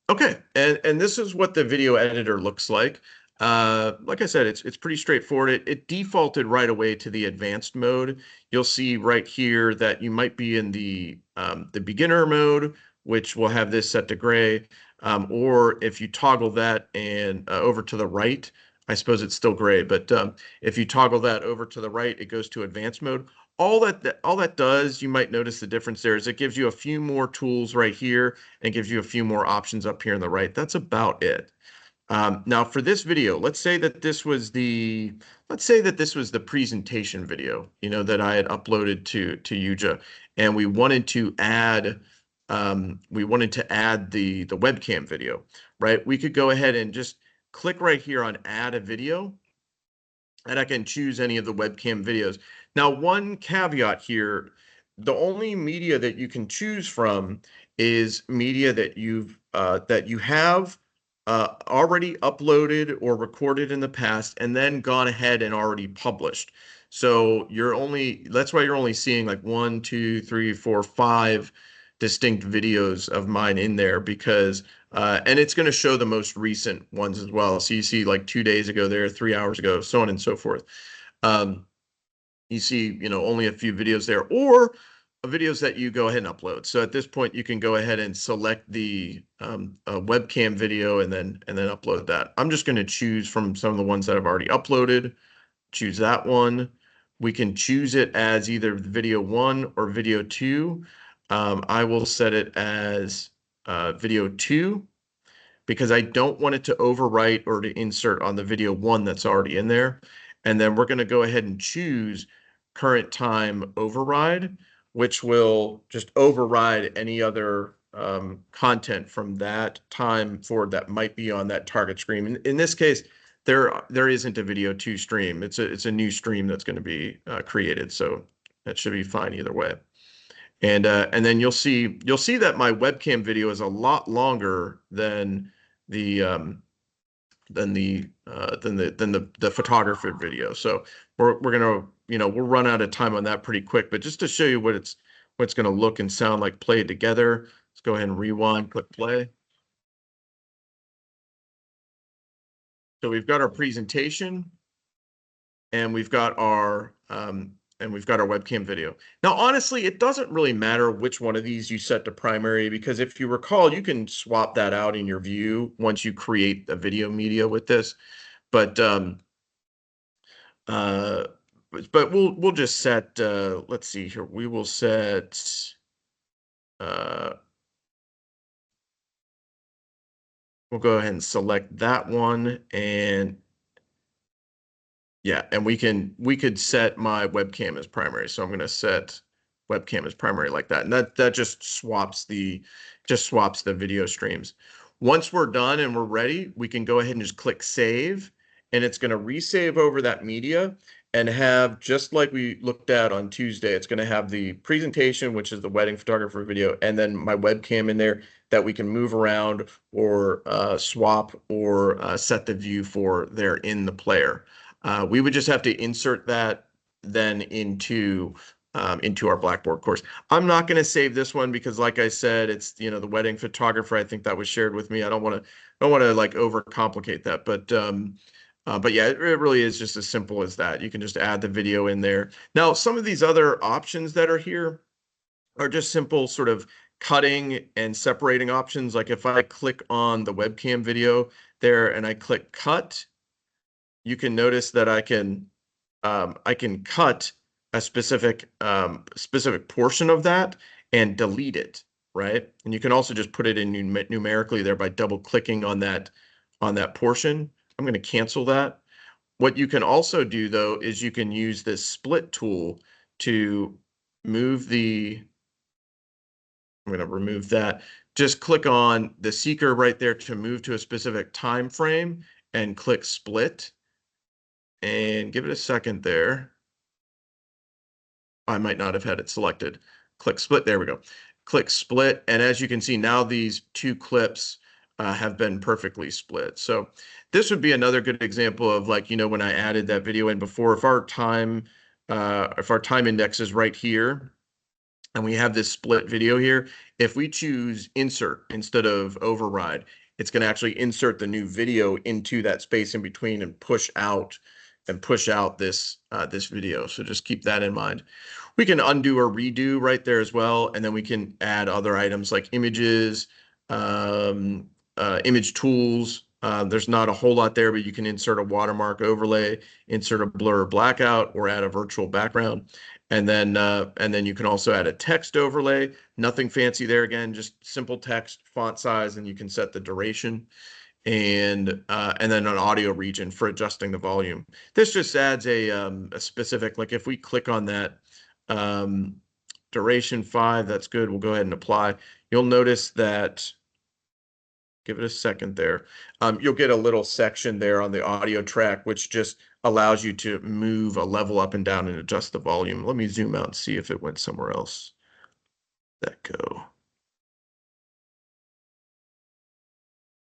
okay, and this is what the video editor looks like. Like I said, it's pretty straightforward. It defaulted right away to the advanced mode. You'll see right here that you might be in the beginner mode, which will have this set to gray. Or if you toggle that and over to the right, I suppose it's still gray, but if you toggle that over to the right, it goes to advanced mode. All that does, you might notice the difference there, is it gives you a few more tools right here and gives you a few more options up here on the right. That's about it. Now for this video, let's say that this was the presentation video, that I had uploaded to YuJa, and we wanted to add the webcam video, right? We could go ahead and just click right here on add a video, and I can choose any of the webcam videos. Now, one caveat here, the only media that you can choose from is media that you have already uploaded or recorded in the past and then gone ahead and already published. So that's why you're only seeing like 1, 2, 3, 4, 5 distinct videos of mine in there, because and it's going to show the most recent ones as well. So you see like 2 days ago there, 3 hours ago, so on and so forth. You see, only a few videos there. Or videos that you go ahead and upload. So at this point, you can go ahead and select the webcam video and then upload that. I'm just going to choose from some of the ones that I've already uploaded. Choose that one. We can choose it as either video 1 or video 2. I will set it as video 2 because I don't want it to overwrite or to insert on the video 1 that's already in there. And then we're going to go ahead and choose current time override, which will just override any other content from that time forward that might be on that target screen. In this case, there isn't a video 2 stream. It's a new stream that's going to be created, so that should be fine either way. And then you'll see that my webcam video is a lot longer than the photographer video. So we're gonna we'll run out of time on that pretty quick. But just to show you what it's gonna look and sound like played together, let's go ahead and rewind, click play. So we've got our presentation, and we've got our webcam video. Now, honestly, it doesn't really matter which one of these you set to primary, because if you recall, you can swap that out in your view once you create a video media with this. But we'll just set let's see here. We will set we'll go ahead and select that one, and yeah, and we could set my webcam as primary. So I'm going to set webcam as primary like that. And that just swaps the video streams. Once we're done and we're ready, we can go ahead and just click save, and it's going to resave over that media and have, just like we looked at on Tuesday, it's going to have the presentation, which is the wedding photographer video, and then my webcam in there that we can move around or swap or set the view for there in the player. We would just have to insert that then into our Blackboard course. I'm not going to save this one because, like I said, it's the wedding photographer. I think that was shared with me. I don't want to like overcomplicate that, but yeah, it really is just as simple as that. You can just add the video in there. Now, some of these other options that are here are just simple sort of cutting and separating options. Like if I click on the webcam video there and I click cut, you can notice that I can cut a specific portion of that and delete it, right? And you can also just put it in numerically there by double clicking on that portion. I'm going to cancel that. What you can also do though is you can use this split tool to move the. I'm going to remove that. Just click on the seeker right there to move to a specific time frame and click split. And give it a second there. I might not have had it selected. Click split. There we go. Click split. And as you can see, now these two clips have been perfectly split. So this would be another good example of, like, when I added that video in before, if our time index is right here, and we have this split video here, if we choose insert instead of override, it's going to actually insert the new video into that space in between and push out this video. So just keep that in mind. We can undo or redo right there as well, and then we can add other items like images, image tools. There's not a whole lot there, but you can insert a watermark overlay, insert a blur blackout, or add a virtual background. And then you can also add a text overlay. Nothing fancy there. Again, just simple text, font size, and you can set the duration. And then an audio region for adjusting the volume. This just adds a specific, like if we click on that duration 5, that's good. We'll go ahead and apply. You'll notice that, give it a second there. You'll get a little section there on the audio track, which just allows you to move a level up and down and adjust the volume. Let me zoom out and see if it went somewhere else. That go.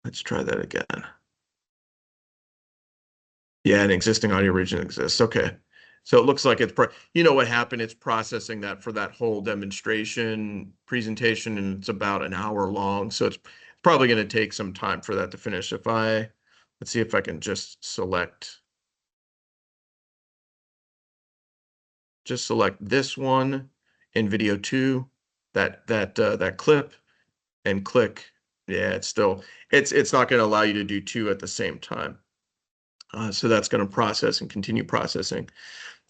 Let's try that again. Yeah, an existing audio region exists. Okay. So it looks like it's, what happened? It's processing that for that whole demonstration presentation, and it's about an hour long. So it's probably going to take some time for that to finish. Let's see if I can just select this one. in video 2, that clip, and click. Yeah, it's not going to allow you to do 2 at the same time. So that's going to process and continue processing.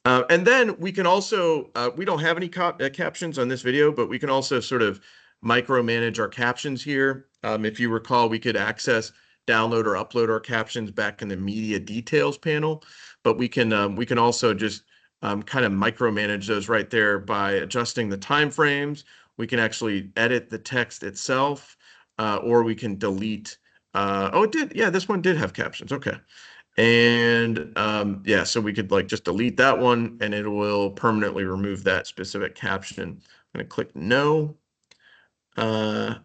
And then we can also, we don't have any captions on this video, but we can also sort of micromanage our captions here. If you recall, we could access, download, or upload our captions back in the media details panel, but we can also just kind of micromanage those right there by adjusting the time frames. We can actually edit the text itself, or we can delete. Oh, it did. Yeah, this one did have captions. Okay. And yeah, so we could like just delete that one and it will permanently remove that specific caption. I'm going to click no. Uh,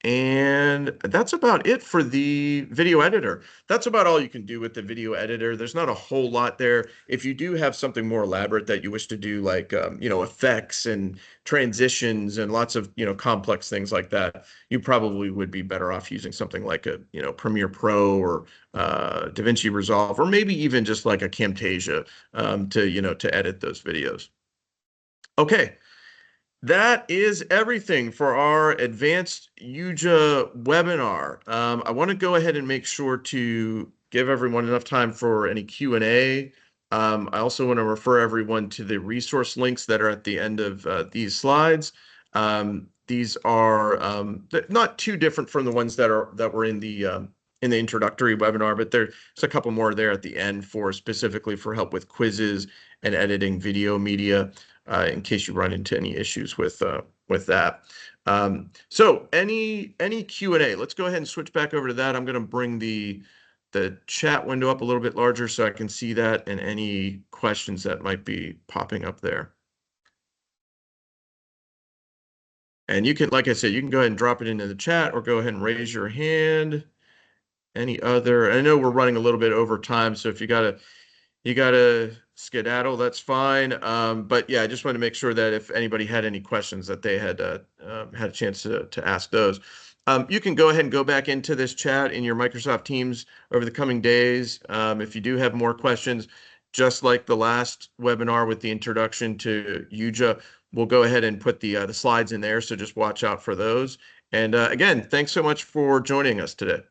and that's about it for the video editor. That's about all you can do with the video editor. There's not a whole lot there. If you do have something more elaborate that you wish to do, like, effects and transitions and lots of, complex things like that, you probably would be better off using something like a, Premiere Pro or DaVinci Resolve, or maybe even just like a Camtasia to edit those videos. Okay. That is everything for our advanced YuJa webinar. I want to go ahead and make sure to give everyone enough time for any Q&A. I also want to refer everyone to the resource links that are at the end of these slides. These are not too different from the ones that were in the introductory webinar, but there's a couple more there at the end for specifically for help with quizzes and editing video media. In case you run into any issues with that. So any Q&A, let's go ahead and switch back over to that. I'm going to bring the chat window up a little bit larger so I can see that and any questions that might be popping up there. And you can, like I said, you can go ahead and drop it into the chat or go ahead and raise your hand. Any other, I know we're running a little bit over time, so if you gotta skedaddle, that's fine. But yeah, I just want to make sure that if anybody had any questions that they had had a chance to ask those. You can go ahead and go back into this chat in your Microsoft Teams over the coming days. If you do have more questions, just like the last webinar with the introduction to YuJa, we'll go ahead and put the slides in there. So just watch out for those. And again, thanks so much for joining us today.